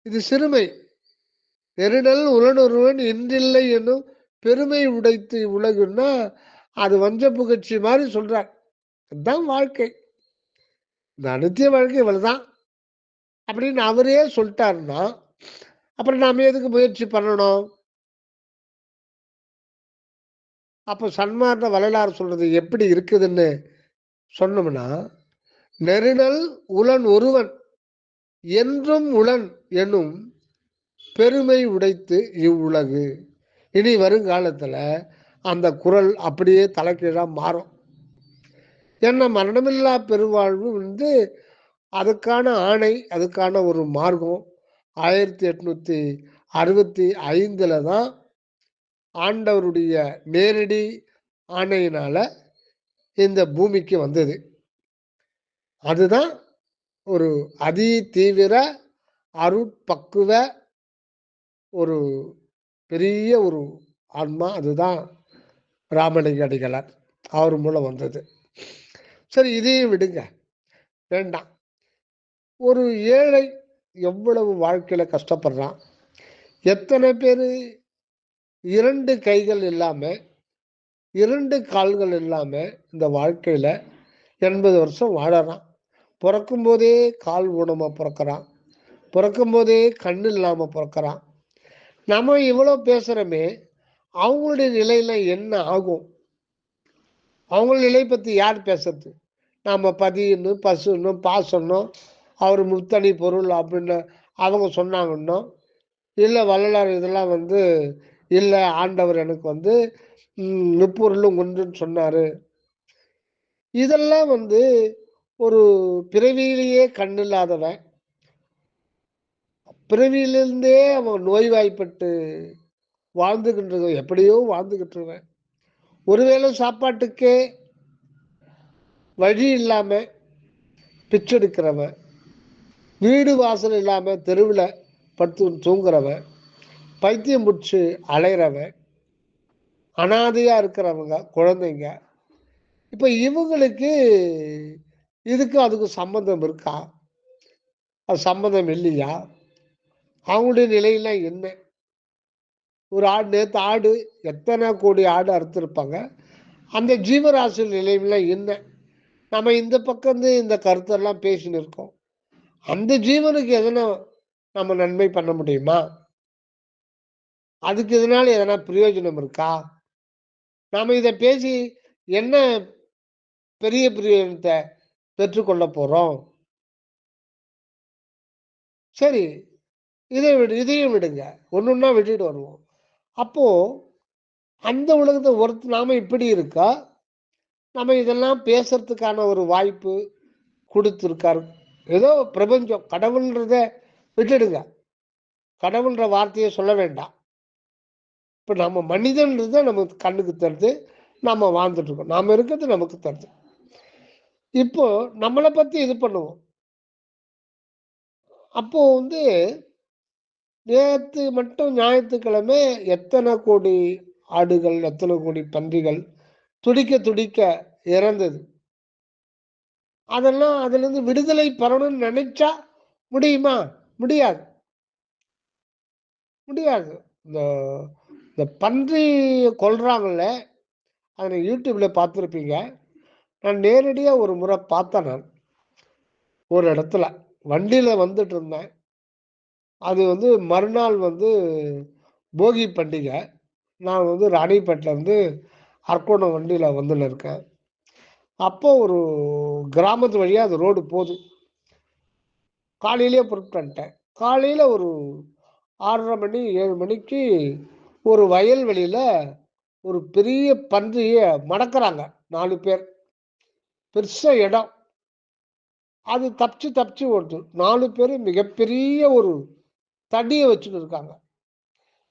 S2: இது சிறுமை. நெருடல் உளனொருவன் இன்றில்லை என்னும் பெருமை உடைத்து உலகுன்னா அது வஞ்ச புகழ்ச்சி மாதிரி சொல்றார். இதுதான் வாழ்க்கை, இந்த அனித்திய வாழ்க்கை இவ்வளவுதான் அப்படின்னு அவரே சொல்லிட்டாருன்னா அப்புறம் நாம எதுக்கு முயற்சி பண்ணணும்? அப்போ சன்மார்க்க வரலாறு சொல்றது எப்படி இருக்குதுன்னு சொன்னோம்னா, நெருடல் உளன் ஒருவன் என்றும் உளன் எனும் பெருமை உடைத்து இவ்வுலகு. இனி வருங்காலத்துல அந்த குரல் அப்படியே தலைகீழா மாறும். ஏன்னா மரணமில்லா பெருவாழ்வு வந்து அதுக்கான ஆணை, அதுக்கான ஒரு மார்க்கம் 1865 தான் ஆண்டவருடைய நேரடி ஆணையினால இந்த பூமிக்கு வந்தது. அதுதான் ஒரு அதி தீவிர அருட்பக்குவ ஒரு பெரிய ஒரு ஆன்மா. அதுதான் ராமலிங்க அடிகளார். அவர் மூலம் வந்தது. சரி, இதையும் விடுங்க, வேண்டாம். ஒரு ஏழை எவ்வளவு வாழ்க்கையில கஷ்டப்படுறான். எத்தனை பேர் 2 கைகள் இல்லாம 2 கால்கள் இல்லாம இந்த வாழ்க்கையில 80 வருஷம் வாழறான். பிறக்கும் போதே கால் ஊனமா பிறக்கிறான். பிறக்கும் போதே கண்ணு இல்லாம பிறக்கிறான். நம்ம இவ்வளோ பேசுறோமே, அவங்களுடைய நிலையில என்ன ஆகும்? அவங்கள நிலை பத்தி யார் பேசுறது? நாம பதின்னு பசுன்னு பாசன்னும் அவர் முத்தனி பொருள் அப்படின்னு அவங்க சொன்னாங்கன்னோ, இல்லை வள்ளலார் இதெல்லாம் வந்து இல்லை ஆண்டவர் எனக்கு வந்து முப்பொருளும் ஒன்றுன்னு சொன்னாரு. இதெல்லாம் வந்து ஒரு பிறவியிலேயே கண்ணில்லாதவன், பிறவியிலிருந்தே அவன் நோய்வாய்ப்பட்டு வாழ்ந்துகின்றது, எப்படியோ வாழ்ந்துகிட்டுருவன். ஒருவேளை சாப்பாட்டுக்கே வழி இல்லாம பிச்செடுக்கிறவன், வீடு வாசல் இல்லாம தெருவில் படுத்து தூங்குறவன், பைத்தியம் பிடிச்சி அலைகிறவன், அனாதையா இருக்கிறவங்க குழந்தைங்க, இப்ப இவங்களுக்கு இதுக்கு அதுக்கு சம்பந்தம் இருக்கா? அது சம்பந்தம் இல்லையா? அவங்களுடைய நிலையெல்லாம் என்ன? ஒரு ஆடு, நேற்று ஆடு எத்தனை கோடி ஆடு அறுத்திருப்பாங்க. அந்த ஜீவராசி நிலையெல்லாம் என்ன? நம்ம இந்த பக்கம் இருந்து இந்த கருத்தெல்லாம் பேசின்னு இருக்கோம். அந்த ஜீவனுக்கு எதனா நம்ம நன்மை பண்ண முடியுமா? அதுக்கு இதனால எதனா பிரயோஜனம் இருக்கா? நாம இதை பேசி என்ன பெரிய பிரயோஜனத்தை பெற்றுக்கொள்ள போறோம்? சரி, இதையும் விடுங்க, ஒன்னொன்னா விட்டுட்டு வருவோம். அப்போ அந்த உலகத்தை நாம இப்படி இருக்கா, நம்ம இதெல்லாம் பேசுறதுக்கான ஒரு வாய்ப்பு கொடுத்துருக்காரு. ஏதோ பிரபஞ்சம் கடவுள்ன்றத விட்டுடுங்க, கடவுள்ன்ற வார்த்தையை சொல்ல வேண்டாம். இப்ப நம்ம மனிதன்றத நமக்கு கண்ணுக்கு தருது, நம்ம வாழ்ந்துட்டு இருக்கோம், நாம இருக்கிறது நமக்கு தருது. இப்போ நம்மளை பத்தி இது பண்ணுவோம். அப்போ வந்து நேற்று மட்டும் ஞாயிற்றுக்கிழமை எத்தனை கோடி ஆடுகள், எத்தனை கோடி பன்றிகள் துடிக்க துடிக்க இறந்தது. அதெல்லாம் அதுல இருந்து விடுதலை பெறணும்னு நினைச்சா முடியுமா? முடியாது, முடியாது. இந்த இந்த பன்றி கொல்றாங்கல்ல, அதை யூடியூப்ல பார்த்துருப்பீங்க. நான் நேரடியா ஒரு முறை பார்த்தேன். நான் ஒரு இடத்துல வண்டியில வந்துட்டு இருந்தேன். அது வந்து மறுநாள் வந்து போகி பண்டிகை. நான் வந்து ராணிப்பேட்டில் இருந்து அரக்கோணம் வண்டியில் வந்துன்னு இருக்கேன். அப்போ ஒரு கிராமத்து வழியாக அது ரோடு போகுது. காலையிலேயே புறப்பட்டு வந்துட்டேன். காலையில் ஒரு 6:30 மணி 7 மணிக்கு ஒரு வயல்வெளியில் ஒரு பெரிய பன்றியை மடக்கிறாங்க 4 பேர். பெருசாக இடம். அது தப்பிச்சு தப்பிச்சு ஓடுது. 4 பேர் மிகப்பெரிய ஒரு தடியை வச்சுட்டு இருக்காங்க.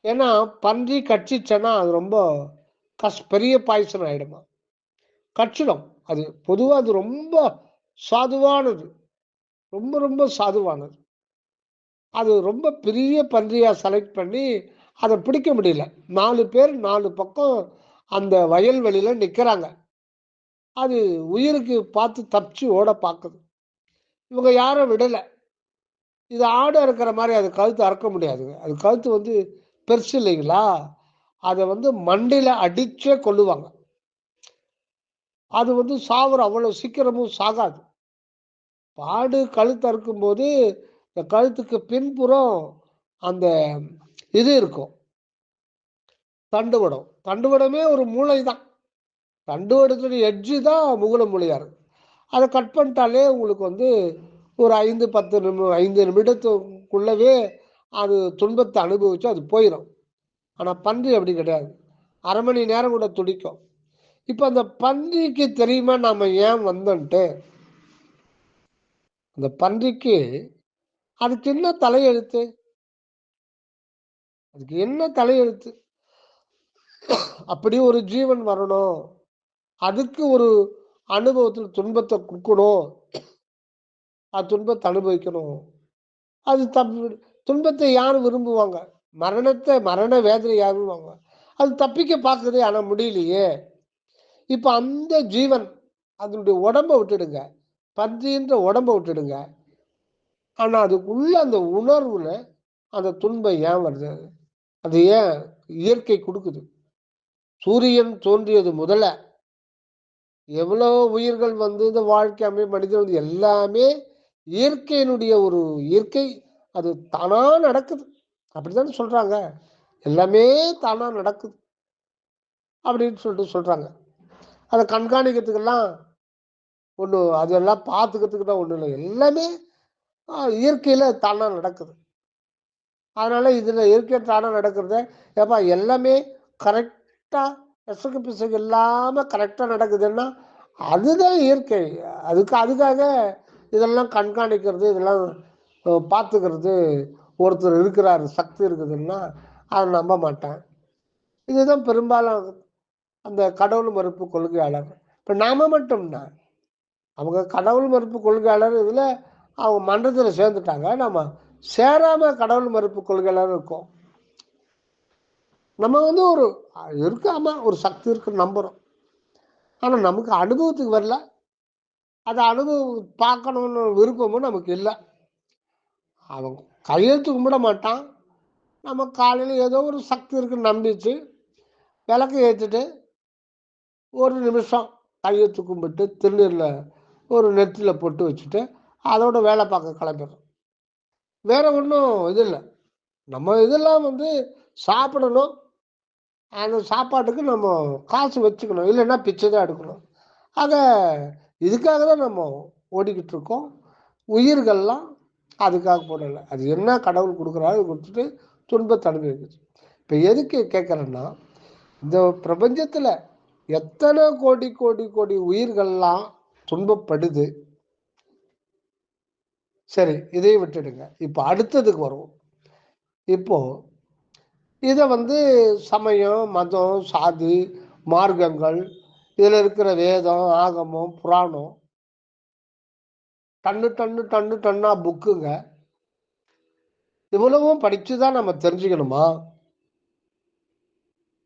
S2: ஏன்னா பன்றி கடிச்சிச்சேன்னா அது ரொம்ப பெரிய பாய்சன் ஆயிடுமா, கச்சிடும். அது பொதுவாக அது ரொம்ப சாதுவானது, ரொம்ப ரொம்ப சாதுவானது. அது ரொம்ப பெரிய பன்றியா செலக்ட் பண்ணி அதை பிடிக்க முடியல. 4 பேர் 4 பக்கம் அந்த வயல்வெளியில நிக்கிறாங்க. அது உயிருக்கு பார்த்து தப்பிச்சு ஓட பார்க்குது. இவங்க யாரும் விடல. இது ஆடு அறுக்கிற மாதிரி அது கழுத்து அறுக்க முடியாதுங்க. அது கழுத்து வந்து பெருசு இல்லைங்களா, அதை வந்து மண்டியில அடிச்சே கொல்லுவாங்க. அது வந்து சாவுற அவ்வளவு சீக்கிரமும் சாகாது. ஆடு கழுத்து அறுக்கும் போது இந்த கழுத்துக்கு பின்புறம் அந்த இது இருக்கும், தண்டுவடம். தண்டுவடமே ஒரு மூளை தான். தண்டுவடத்துடைய எட்ஜு தான் முகுல மூளையா இருக்கு. அதை கட் பண்ணிட்டாலே உங்களுக்கு வந்து ஒரு 5 நிமிடத்துக்குள்ளவே அது துன்பத்தை அனுபவிச்சு அது போயிடும். ஆனா பன்றி அப்படி கிடையாது. 1/2 மணி நேரம் கூட துடிக்கும். இப்ப அந்த பன்றிக்கு தெரியுமா நாம ஏன் வந்தோன்ட்டு? அந்த பன்றிக்கு அதுக்கு என்ன தலையெழுத்து? அதுக்கு என்ன தலையெழுத்து? அப்படி ஒரு ஜீவன் வரணும். அதுக்கு ஒரு அனுபவத்துல துன்பத்தை குடுக்கணும். அது துன்பத்தை அனுபவிக்கணும். அது துன்பத்தை யார் விரும்புவாங்க? மரண வேதனை யார் விரும்புவாங்க? அது தப்பிக்க பார்க்குது, ஆனா முடியலையே. இப்ப அந்த ஜீவன் அதனுடைய உடம்ப விட்டுடுங்க. பன்றின்ற உடம்ப விட்டுடுங்க. ஆனா அதுக்குள்ள அந்த உணர்வுல அந்த துன்பம் ஏன் வருது? அது ஏன் இயற்கை கொடுக்குது? சூரியன் தோன்றியது முதல்ல எவ்வளவு உயிர்கள் வந்து இந்த வாழ்க்கை மனிதன் வந்து எல்லாமே இயற்கையினுடைய ஒரு இயற்கை. அது தானா நடக்குது. அப்படித்தானே சொல்றாங்க. எல்லாமே தானா நடக்குது அப்படின்னு சொல்றாங்க. அதை கண்காணிக்கிறதுக்கெல்லாம் ஒன்றும், அதெல்லாம் பார்த்துக்கிறதுக்கு தான் ஒன்றும் இல்லை. எல்லாமே இயற்கையில தானா நடக்குது. அதனால இதுல இயற்கை தானா நடக்கிறத ஏப்பா எல்லாமே கரெக்டா எசகு பிசகு இல்லாம கரெக்டா நடக்குதுன்னா அதுதான் இயற்கை. அதுக்காக இதெல்லாம் கண்காணிக்கிறது, இதெல்லாம் பார்த்துக்கிறது ஒருத்தர் இருக்கிறாரு, சக்தி இருக்குதுன்னா அதை நம்ப மாட்டேன். இதுதான் பெரும்பாலும் அந்த கடவுள் மறுப்பு கொள்கையாளர். இப்ப நாம மட்டும்னா அவங்க கடவுள் மறுப்பு கொள்கையாளர் இதுல அவங்க மன்றத்துல சேர்ந்துட்டாங்க. நம்ம சேராம கடவுள் மறுப்பு கொள்கையாளர் இருக்கோம். நம்ம வந்து ஒரு இருக்காம ஒரு சக்தி இருக்கு நம்புறோம். ஆனா நமக்கு அனுபவத்துக்கு வரல. அதை அனுபவம் பார்க்கணும்னு விருப்பமும் நமக்கு இல்லை. அவன் கையெழுத்து கும்பிட மாட்டான். நம்ம காலையில் ஏதோ ஒரு சக்தி இருக்குன்னு நம்பிச்சு விளக்கு ஏற்றிட்டு ஒரு நிமிஷம் கையெழுத்து கும்பிட்டு திருநீரில் ஒரு நெற்றியில் பொட்டு வச்சுட்டு அதோட வேலை பார்க்க கிளம்பிடுறோம். வேற ஒன்றும் இது இல்லை. நம்ம இதெல்லாம் வந்து சாப்பிடணும். அந்த சாப்பாட்டுக்கு நம்ம காசு வச்சுக்கணும், இல்லைன்னா பிச்சை தான் எடுக்கணும். ஆக இதுக்காக தான் நம்ம ஓடிக்கிட்டு இருக்கோம். உயிர்கள்லாம் அதுக்காக போடலை. அது என்ன கடவுள் கொடுக்குறாரு கொடுத்துட்டு துன்பத்தை அனுபவிக்குது. இப்போ எதுக்கு கேட்குறேன்னா, இந்த பிரபஞ்சத்தில் எத்தனை கோடி கோடி கோடி உயிர்கள்லாம் துன்பப்படுது. சரி, இதையும் விட்டுடுங்க. இப்போ அடுத்ததுக்கு வருவோம். இப்போ இதை வந்து சமயம், மதம், சாதி, மார்க்கங்கள், இதில் இருக்கிற வேதம், ஆகமம், புராணம், டன்னா புக்குங்க, இவ்வளவும் படிச்சு தான் நம்ம தெரிஞ்சுக்கணுமா?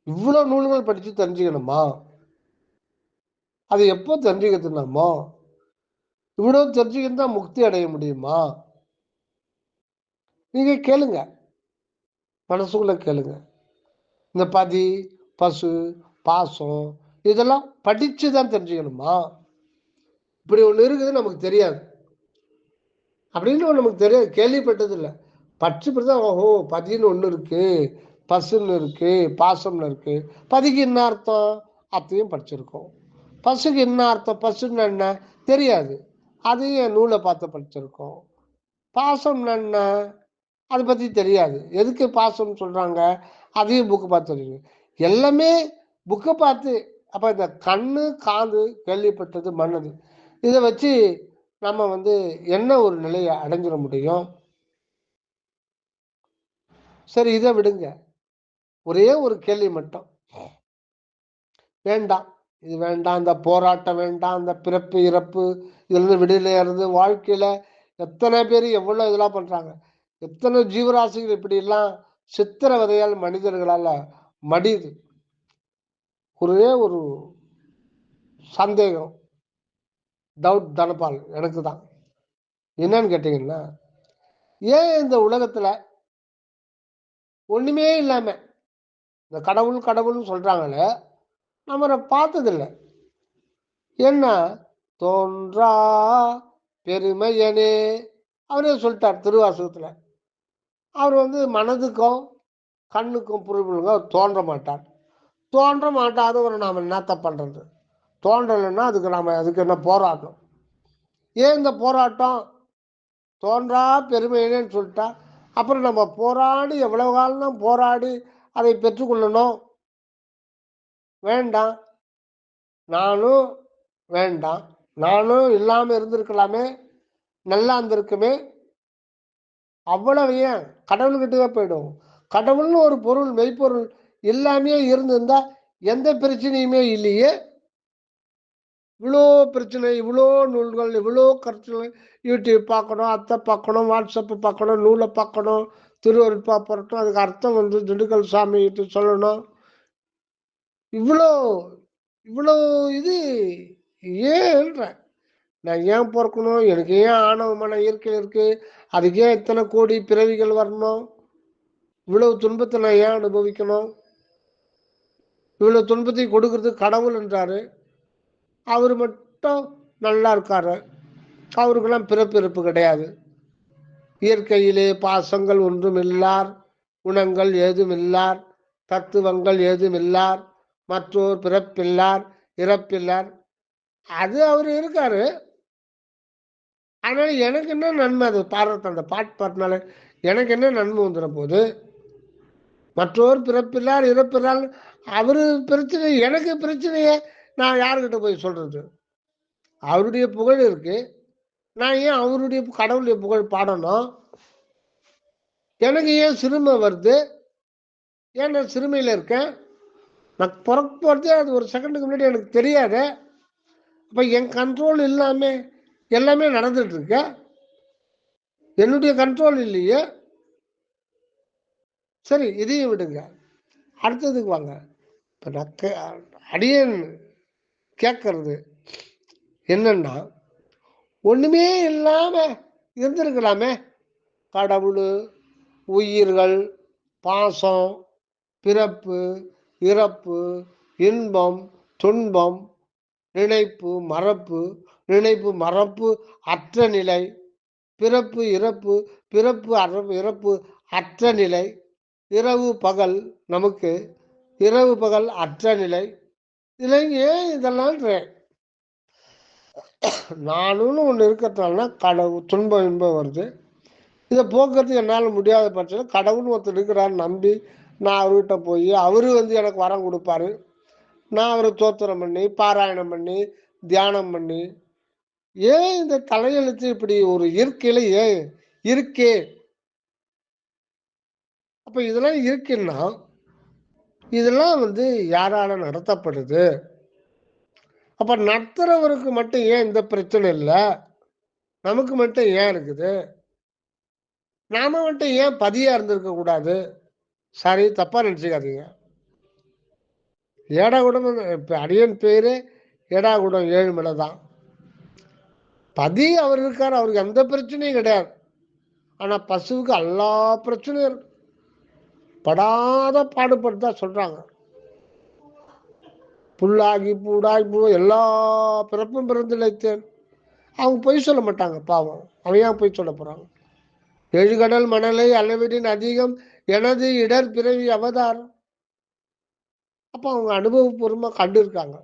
S2: இவ்வளவு நூல்கள் படிச்சு தெரிஞ்சுக்கணுமா? அது எப்போ தெரிஞ்சுக்கிறதுனாமோ? இவ்வளவு தெரிஞ்சுக்கிட்டு தான் முக்தி அடைய முடியுமா? நீங்க கேளுங்க, மனசுக்குள்ள கேளுங்க. இந்த பதி, பசு, பாசம் இதெல்லாம் படிச்சு தான் தெரிஞ்சுக்கணுமா? இப்படி ஒண்ணு இருக்குது நமக்கு தெரியாது. அப்படின்னு நமக்கு தெரியாது, கேள்விப்பட்டது இல்லை. படிச்சுதான் ஓஹோ பதின்னு ஒண்ணு இருக்கு, பசுன்னு இருக்கு, பாசம்னு இருக்கு. பதிக்கு என்ன அர்த்தம் அத்தையும் படிச்சிருக்கோம். பசுக்கு என்ன அர்த்தம், பசுன்னு என்ன தெரியாது, அதையும் நூலை பார்த்து படிச்சிருக்கோம். பாசம் என்ன அதை பத்தி தெரியாது, எதுக்கு பாசம்னு சொல்றாங்க அதையும் புக்கு பார்த்து தெரியும். எல்லாமே புக்கை பார்த்து. அப்ப இந்த கண்ணு காது கேள்விப்பட்டது மன்னது இதை வச்சு நம்ம வந்து என்ன ஒரு நிலையை அடைஞ்சிட முடியும்? சரி, இதை விடுங்க. ஒரே ஒரு கேள்வி மட்டும் வேண்டாம். இது வேண்டாம், இந்த போராட்டம் வேண்டாம், இந்த பிறப்பு இறப்பு இதுல இருந்து விடுதலையா இருந்து வாழ்க்கையில எத்தனை பேர் எவ்வளவு இதெல்லாம் பண்றாங்க. எத்தனை ஜீவராசிகள் இப்படி எல்லாம் சித்திரவதையால் மனிதர்களால மடியுது. ஒரே ஒரு சந்தேகம், டவுட் தனபால் எனக்கு தான். என்னன்னு கேட்டீங்கன்னா, ஏன் இந்த உலகத்துல ஒண்ணுமே இல்லாம இந்த கடவுள் கடவுள்னு சொல்றாங்களே, நம்ம பார்த்ததில்லை? என்ன தோன்றா பெருமையனே அவரே சொல்லிட்டார் திருவாசகத்துல. அவர் வந்து மனதுக்கும் கண்ணுக்கும் புரிபுங்க தோன்ற மாட்டார். தோன்ற மாட்டாதவரை நாம் என்னத்த பண்றது? தோன்றலைன்னா அதுக்கு நாம அதுக்கு என்ன போராட்டம்? ஏன் இந்த போராட்டம்? தோன்றா பெருமைன்னு சொல்லிட்டா அப்புறம் நம்ம போராடி எவ்வளவு காலம் தான் போராடி அதை பெற்றுக்கொள்ளணும்? வேண்டாம். நானும் வேண்டாம். நானும் இல்லாம இருந்திருக்கலாமே, நல்லா இருந்திருக்குமே. அவ்வளவு ஏன் கடவுள்கிட்டவே போயிடும். கடவுள்னு ஒரு பொருள் மெய்ப்பொருள் எல்லாமே இருந்திருந்தா எந்த பிரச்சனையுமே இல்லையே. இவ்வளோ பிரச்சனை, இவ்வளோ நூல்கள், இவ்வளோ கருத்துகள், யூடியூப் பார்க்கணும், அத்தை பார்க்கணும், வாட்ஸ்அப்பு பார்க்கணும், நூலை பார்க்கணும், திருவருட்பா புரட்டும், அதுக்கு அர்த்தம் வந்து திண்டுக்கல் சாமிகிட்ட சொல்லணும். இவ்வளோ இவ்வளோ இது ஏன்ற நான் ஏன் பிறக்கணும்? எனக்கு ஏன் ஆணவமான இயற்கை இருக்கு? அதுக்கு ஏன் இத்தனை கோடி பிறவிகள் வரணும்? இவ்வளவு துன்பத்தை நான் ஏன் அனுபவிக்கணும்? இவ்வளவு துன்பத்தை கொடுக்கறது கடவுள் என்றாரு. அவர் மட்டும் நல்லா இருக்காரு. அவருக்கெல்லாம் பிறப்பிறப்பு கிடையாது. இயற்கையிலே பாசங்கள் ஒன்றும் இல்லார், குணங்கள் ஏதும் இல்லார், தத்துவங்கள் ஏதும் இல்லார், மற்றோர் பிறப்பில்லார், இறப்பில்லார். அது அவர் இருக்காரு. ஆனால் எனக்கு என்ன நன்மை? அது பாடுறது அந்த பாட்டு பாட்டினால எனக்கு என்ன நன்மை வந்துட போகுது? மற்றோர் பிறப்பில்லார் இறப்பில்லார் அவரு பிரச்சனை, எனக்கு பிரச்சனையே நான் யாருக்கிட்ட போய் சொல்றது? அவருடைய புகழ் இருக்கு. நான் ஏன் அவருடைய கடவுளுடைய புகழ் பாடணும்? எனக்கு ஏன் சிறுமை வருது? ஏன் நான் சிறுமையில் இருக்கேன்? நான் பிறக்க போகிறதே அது ஒரு செகண்டுக்கு முன்னாடி எனக்கு தெரியாது. அப்போ என் கண்ட்ரோல் இல்லாம எல்லாமே நடந்துட்டு இருக்க. என்னுடைய கண்ட்ரோல் இல்லையே. சரி, இதையும் விடுங்க. அடுத்ததுக்கு வாங்க. இப்போ நான் அடியேன் கேட்கறது என்னன்னா, ஒண்ணுமே இல்லாம இருந்திருக்கலாமே. கடவுள், உயிர்கள், பாசம், பிறப்பு, இறப்பு, இன்பம், துன்பம், நினைப்பு, மறப்பு, நினைப்பு, மறப்பு அற்ற நிலை, பிறப்பு, இறப்பு, பிறப்பு, இறப்பு அற்ற நிலை, இரவு பகல், நமக்கு இரவு பகல் அற்ற நிலை. இதில் ஏன் இதெல்லாம் நானும் ஒன்று இருக்கிறதுனால கடவுள் துன்பம் இன்பம் வருது. இதை போக்குறதுக்கு என்னால் முடியாத பட்சத்தில் கடவுள் ஒருத்தர் இருக்கிறான்னு நம்பி நான் அவர்கிட்ட போய் அவரு வந்து எனக்கு வரம் கொடுப்பாரு. நான் அவரை தோத்திரம் பண்ணி பாராயணம் பண்ணி தியானம் பண்ணி ஏன் இந்த தலையெழுத்து இப்படி ஒரு இயற்கையில ஏன் இருக்கே? அப்ப இதெல்லாம் இருக்குன்னா இதெல்லாம் வந்து யாரால நடத்தப்படுது? அப்ப நடத்துறவருக்கு மட்டும் ஏன் இந்த பிரச்சனை இல்லை? நமக்கு மட்டும் ஏன் இருக்குது? நாம மட்டும் ஏன் பதியா இருந்திருக்க கூடாது? சரி, தப்பா நினைச்சுக்காதீங்க. ஏடாகுடம் இப்ப அடியன் பேரு ஏடாகுடம் ஏழுமலை தான். பதி அவர் இருக்காரு, அவருக்கு எந்த பிரச்சனையும் கிடையாது. ஆனா பசுவுக்கு எல்லா பிரச்சனையும் இருக்கு. படாத பாடுபடுத்தா சொல்றாங்க. புல்லாகி பூடாகி பூ எல்லா பிறப்பும் பிறந்திழைத்தேன். அவங்க பொய் சொல்ல மாட்டாங்க பாவம். அவன் ஏன் பொய் சொல்ல போறாங்க? எழுகடல் மணலை அளவிடின் அதிகம் எனது இடர் பிறவி அவதாரம். அப்ப அவங்க அனுபவபூர்வமா கண்டு இருக்காங்க,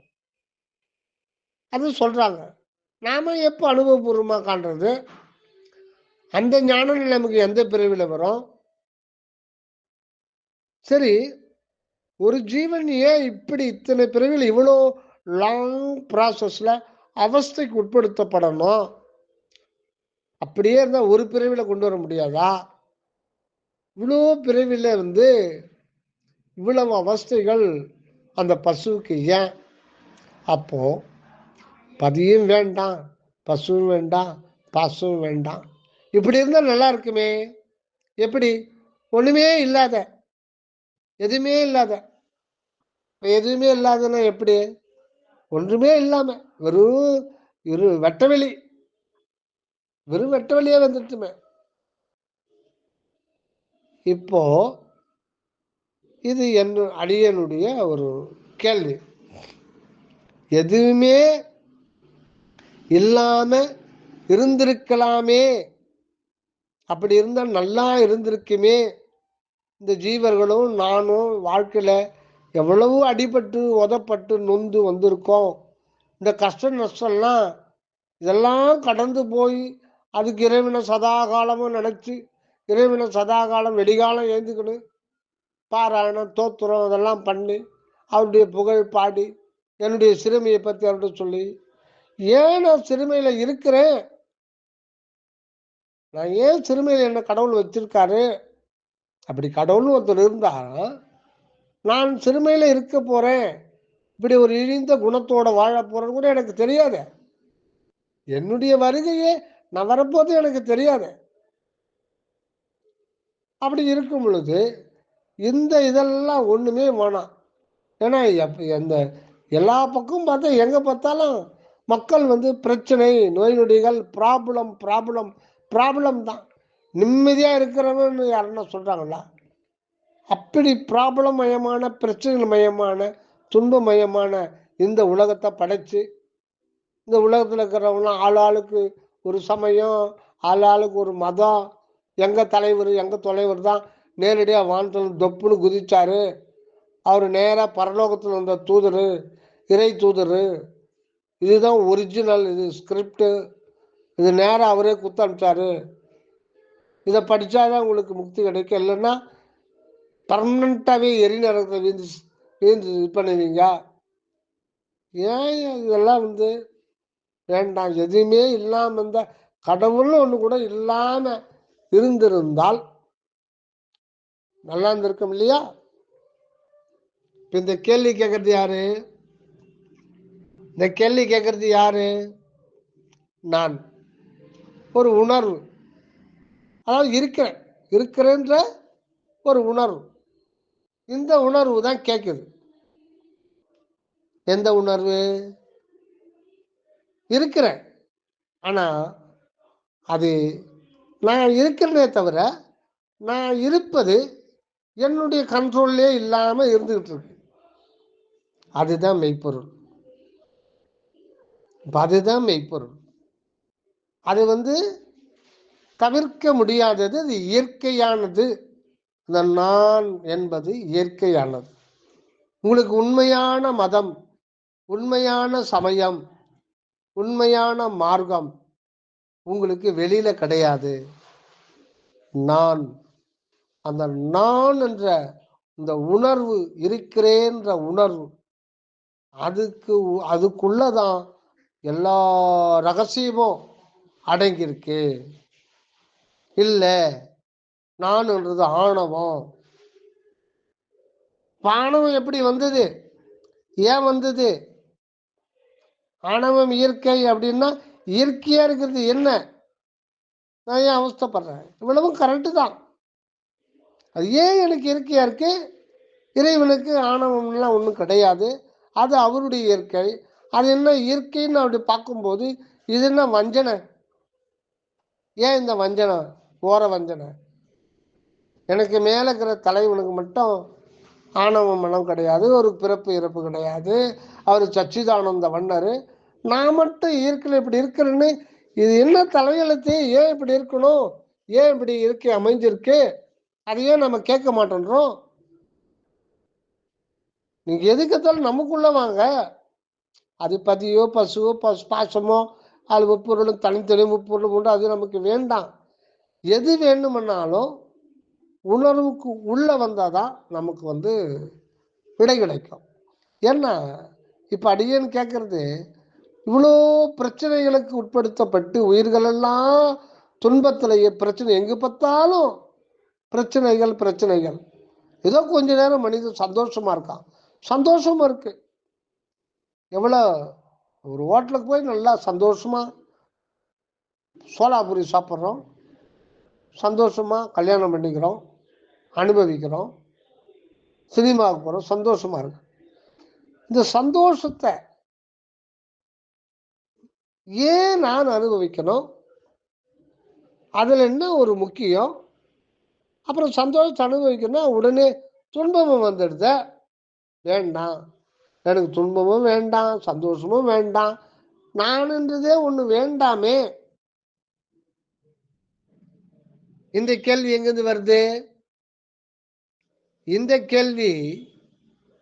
S2: அது சொல்றாங்க. நாம எப்போ அனுபவபூர்வமா காண்றது? அந்த ஞானம் நமக்கு எந்த பிறவில வரும்? சரி, ஒரு ஜீவன் ஏன் இப்படி இத்தனை பிறவில இவ்வளோ லாங் ப்ராசஸ்ல அவஸ்தைக்கு உட்படுத்தப்படணும்? அப்படியே இருந்தா ஒரு பிறவில கொண்டு வர முடியாதா? இவ்வளோ பிறவில வந்து இவ்வளவு அவஸ்தைகள் அந்த பசுவுக்கு ஏன்? அப்போ பதியும் வேண்டாம், பசுவும் வேண்டாம், பாசமும் வேண்டாம். இப்படி இருந்தா நல்லா இருக்குமே. எப்படி? ஒண்ணுமே இல்லாத, எதுவுமே இல்லாத. எதுவுமே இல்லாதன்னா எப்படி? ஒன்றுமே இல்லாம வெறும் வெட்டவெளி, வெறும் வெட்டவெளியே வந்துட்டுமே. இப்போ இது என்ன அடியனுடைய ஒரு கேள்வி. எதுவுமே இல்லாம இருந்திருக்கலாமே, அப்படி இருந்தா நல்லா இருந்திருக்குமே. இந்த ஜீவர்களும் நானும் வாழ்க்கையில எவ்வளவு அடிபட்டு உதப்பட்டு நொந்து வந்திருக்கோம். இந்த கஷ்ட நஷ்டம்லாம் இதெல்லாம் கடந்து போய் அதுக்கு இறைவனை சதா காலமும் நினைச்சு, இறைவனை சதா காலம் வெடிகாலம் ஏந்துக்கணும், பாராயணம் தோத்திரம் இதெல்லாம் பண்ணி அவருடைய புகழ் பாடி என்னுடைய சிறுமையை பற்றி அவர்கிட்ட சொல்லி, ஏன் நான் சிறுமையில இருக்கிறேன், நான் ஏன் சிறுமையில என்ன கடவுள் வச்சிருக்காரு, அப்படி கடவுள்னு ஒருத்தர் இருந்தா நான் சிறுமையில இருக்க போறேன், இப்படி ஒரு இழிந்த குணத்தோட வாழ போறேன்னு கூட எனக்கு தெரியாது. என்னுடைய வருகையே நான் வரப்போது எனக்கு தெரியாது. அப்படி இருக்கும் பொழுது இந்த இதெல்லாம் ஒண்ணுமே வேணாம். ஏன்னா எந்த எல்லா பக்கமும் பார்த்தா எங்க பார்த்தாலும் மக்கள் பிரச்சனை, நோய் நொடிகள், ப்ராப்ளம் ப்ராப்ளம் ப்ராப்ளம் தான். நிம்மதியா இருக்கிறவன்னு யாருன்னா சொல்றாங்களா? அப்படி ப்ராப்ளம் மயமான, பிரச்சனைகள் மயமான, துன்பமயமான இந்த உலகத்தை படைச்சு, இந்த உலகத்தில் இருக்கிறவங்களாம் ஆளாளுக்கு ஒரு சமயம், ஆளாளுக்கு ஒரு மதம், எங்க தலைவர் எங்க தொலைவர் தான் நேரடியாக வானத்தில் தொப்புன்னு குதிச்சாரு, அவர் நேராக பரலோகத்தில் வந்த தூதர், இறை தூதர், இதுதான் ஒரிஜினல், இது ஸ்கிரிப்டு, இது நேராக அவரே குத்த அனுப்பிச்சாரு, இதை படித்தாதான் உங்களுக்கு முக்தி கிடைக்கும், இல்லைன்னா பர்மனண்ட்டாகவே எரிநரகத்தை வீழ்ந்து வீழ்ந்து இது பண்ணுவீங்க. ஏன் இதெல்லாம் வேண்டாம். எதுவுமே இல்லாமல் இந்த கடவுள்னு ஒன்று கூட இல்லாமல் இருந்திருந்தால் நல்லா இருந்திருக்கும் இல்லையா? இந்த கேள்வி கேட்கறது யாரு? இந்த கேள்வி கேட்கறது யாரு? நான். ஒரு உணர்வு, அதாவது இருக்கிறேன்ற ஒரு உணர்வு. இந்த உணர்வு தான் கேட்குது. எந்த உணர்வு? இருக்கிறேன், ஆனா அது நான் இருக்கிறதே தவிர நான் இருப்பது என்னுடைய கண்ட்ரோல்லே இல்லாம இருந்துகிட்டு இருக்கு. அதுதான் மெய்ப்பொருள். அதுதான் மெய்ப்பொருள். அது தவிர்க்க முடியாதது, அது இயற்கையானது. இந்த நான் என்பது இயற்கையானது. உங்களுக்கு உண்மையான மதம், உண்மையான சமயம், உண்மையான மார்க்கம் உங்களுக்கு வெளியில கிடையாது. நான், அந்த நான் என்ற இந்த உணர்வு, இருக்கிறேன்ற உணர்வு, அதுக்குள்ளதான் எல்லா ரகசியமும் அடங்கியிருக்கு. இல்லை, நான்ன்றது ஆணவம். ஆணவம் எப்படி வந்தது? ஏன் வந்தது? ஆணவம் இயற்கை அப்படின்னா இயற்கையா இருக்கிறது என்ன? நான் ஏன் அவஸ்தைப்படுறேன்? இவ்வளவும் கரெக்டு தான். அது ஏன் எனக்கு இயற்கையா இருக்கு? இறைவனுக்கு ஆணவம்லாம் ஒன்றும் கிடையாது, அது அவருடைய இயற்கை. அது என்ன இயற்கைன்னு அப்படி பார்க்கும்போது இது என்ன வஞ்சனை? ஏன் இந்த வஞ்சனை, ஓர வஞ்சனை? எனக்கு மேலே இருக்கிற தலைவனுக்கு மட்டும் ஆணவ மனம் கிடையாது, ஒரு பிறப்பு இறப்பு கிடையாது, அவர் சச்சிதானந்த வண்ணர். நான் மட்டும் இயற்கையில் இப்படி இருக்கிறேன்னு, இது என்ன தலையெழுத்து? ஏன் இப்படி இருக்கணும்? ஏன் இப்படி இயற்கை அமைஞ்சிருக்கு? அதையே நம்ம கேட்க மாட்டோன்றோம். நீங்க எதுக்கத்தாலும் நமக்குள்ள வாங்க. அது பதியோ பசுவோ பாசமோ அது முப்பொருளும் தனித்தனி முப்பொருளும் உண்டு, அது நமக்கு வேண்டாம். எது வேண்டுமென்னாலும் உணர்வுக்கு உள்ள வந்தாதான் நமக்கு விடை கிடைக்கும். ஏன்னா இப்ப அடியேன்னு கேட்கறது, இவ்வளோ பிரச்சனைகளுக்கு உட்படுத்தப்பட்டு உயிர்கள் எல்லாம் துன்பத்திலேயே, பிரச்சனை எங்க பார்த்தாலும் பிரச்சனைகள் பிரச்சனைகள். ஏதோ கொஞ்ச நேரம் மனிதன் சந்தோஷமா இருக்கான், சந்தோஷமா இருக்கு. எவ்வளோ ஒரு ஹோட்டலுக்கு போய் நல்லா சந்தோஷமா சோலாபுரி சாப்பிட்றோம், சந்தோஷமா கல்யாணம் பண்ணிக்கிறோம், அனுபவிக்கிறோம், சினிமாவுக்கு போகிறோம், சந்தோஷமா இருக்கு. இந்த சந்தோஷத்தை ஏன் நான் அனுபவிக்கணும்? அதில் என்ன ஒரு முக்கியம்? அப்புறம் சந்தோஷத்தை அனுபவிக்கணும், உடனே துன்பமும் வந்துடுத. வேண்டாம், எனக்கு துன்பமும் வேண்டாம், சந்தோஷமும் வேண்டாம், நானுன்றதே ஒன்று வேண்டாமே. இந்த கேள்வி எங்கிருந்து வருது? இந்த கேள்வி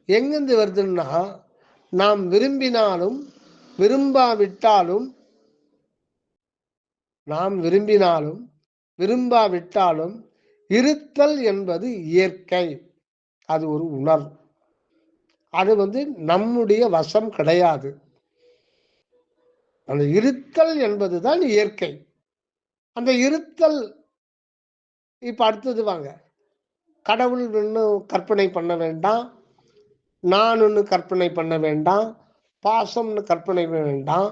S2: எங்கிருந்து வருதுன்னா, நாம் விரும்பினாலும் விரும்பாவிட்டாலும் நாம் விரும்பினாலும் விரும்பாவிட்டாலும் இருத்தல் என்பது இயற்கை. அது ஒரு உணர்வு. அது நம்முடைய வசம் கிடையாது. அந்த இருத்தல் என்பதுதான் இயற்கை. அந்த இருத்தல் இப்ப அடுத்தது வாங்க. கடவுள் இன்னும் கற்பனை பண்ண வேண்டாம், நான் ஒன்று கற்பனை பண்ண வேண்டாம், பாசம்னு கற்பனை பண்ண வேண்டாம்.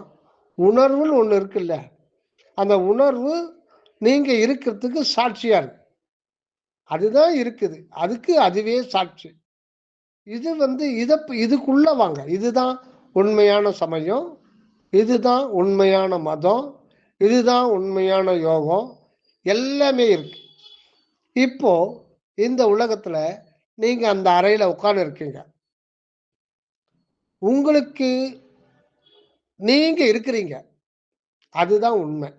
S2: உணர்வுன்னு ஒன்று இருக்குல்ல, அந்த உணர்வு நீங்க இருக்கிறதுக்கு சாட்சியா இருக்கு. அதுதான் இருக்குது, அதுக்கு அதுவே சாட்சி. இதுக்குள்ள வாங்க. இதுதான் உண்மையான சமயம், இதுதான் உண்மையான மதம், இதுதான் உண்மையான யோகம், எல்லாமே இருக்கு. இப்போ இந்த உலகத்துல நீங்க அந்த அறையில உட்கார்ந்து இருக்கீங்க. உங்களுக்கு நீங்க இருக்கிறீங்க, அதுதான் உண்மை.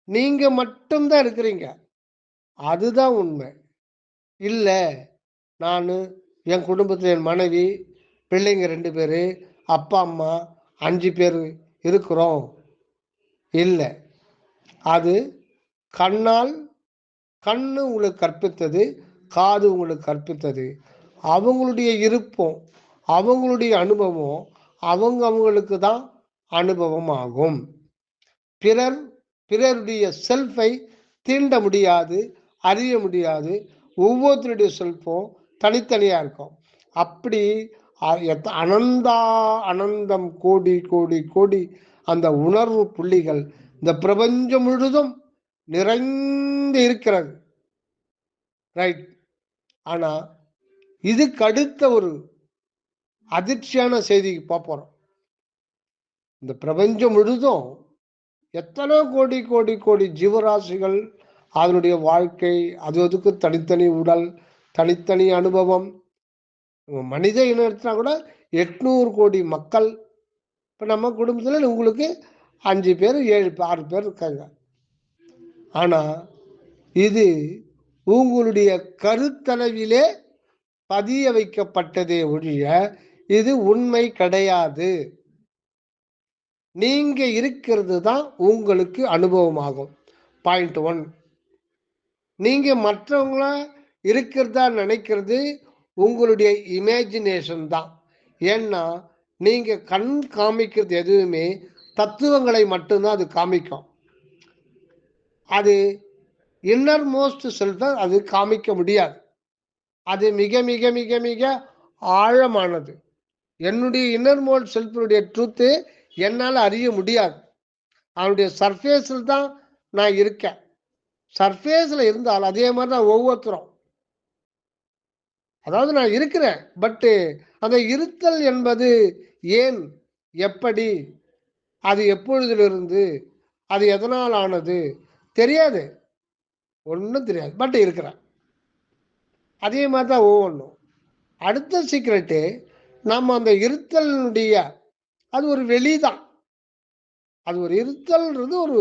S2: நீங்க மட்டும்தான் இருக்கிறீங்க, அதுதான் உண்மை. இல்ல, நான் என் குடும்பத்தில் என் மனைவி, பிள்ளைங்க 2 பேரு, அப்பா அம்மா 5 பேர் இருக்கிறோம். இல்லை, அது கண்ணு உங்களுக்கு கற்பித்தது, காது உங்களுக்கு கற்பித்தது. அவங்களுடைய இருப்பும் அவங்களுடைய அனுபவம் அவங்களுக்கு தான் அனுபவம் ஆகும். பிறருடைய செல்ஃபை தீண்ட முடியாது, அறிய முடியாது. ஒவ்வொருத்தருடைய செல்ஃபும் தனித்தனியா இருக்கும். அப்படி அனந்தம் கோடி கோடி கோடி அந்த உணர்வு புள்ளிகள் இந்த பிரபஞ்சம் முழுதும் நிறைந்து இருக்கிறது. ரைட். ஆனா இதுக்கு அடுத்த ஒரு அதிர்ச்சியான செய்திக்கு போறோம். இந்த பிரபஞ்சம் முழுதும் எத்தனை கோடி கோடி கோடி ஜீவராசிகள், அதனுடைய வாழ்க்கை, அதுக்கு தனித்தனி உடல், தனித்தனி அனுபவம். மனித இனத்தினா கூட 800 கோடி மக்கள். இப்ப நம்ம குடும்பத்தில் உங்களுக்கு 5 பேர் 7 6 பேர் இருக்காங்க. ஆனா இது உங்களுடைய கருத்தளவிலே பதிய வைக்கப்பட்டதே ஒழிய இது உண்மை கிடையாது. நீங்க இருக்கிறது தான் உங்களுக்கு அனுபவமாகும். பாயிண்ட் 1. நீங்க மற்றவங்கள இருக்கிறதா நினைக்கிறது உங்களுடைய இமேஜினேஷன் தான். ஏன்னா நீங்க கண் காமிக்கிறது எதுவுமே தத்துவங்களை மட்டும்தான் அது காமிக்கும். அது இன்னர் மோஸ்ட் செல்ஃப் தான் அது காமிக்க முடியாது. அது மிக மிக மிக மிக ஆழமானது. என்னுடைய இன்னர் மோஸ்ட் செல்ஃபுடைய ட்ரூத்து என்னால் அறிய முடியாது. அவனுடைய சர்ஃபேஸில் தான் நான் இருக்கேன். சர்ஃபேஸில் இருந்தால் அதே மாதிரி தான் ஒவ்வொருத்தரும். அதாவது நான் இருக்கிறேன், பட்டு அந்த இருத்தல் என்பது ஏன், எப்படி, அது எப்பொழுதிலிருந்து, அது எதனால் ஆனது தெரியாது, ஒன்றும் தெரியாது. பட் இருக்கிறேன். அதே மாதிரி தான் ஒவ்வொன்றும். அடுத்த சீக்ரெட்டு, நம்ம அந்த இருத்தலுடைய அது ஒரு வெளிதான். அது ஒரு இருத்தல்ன்றது ஒரு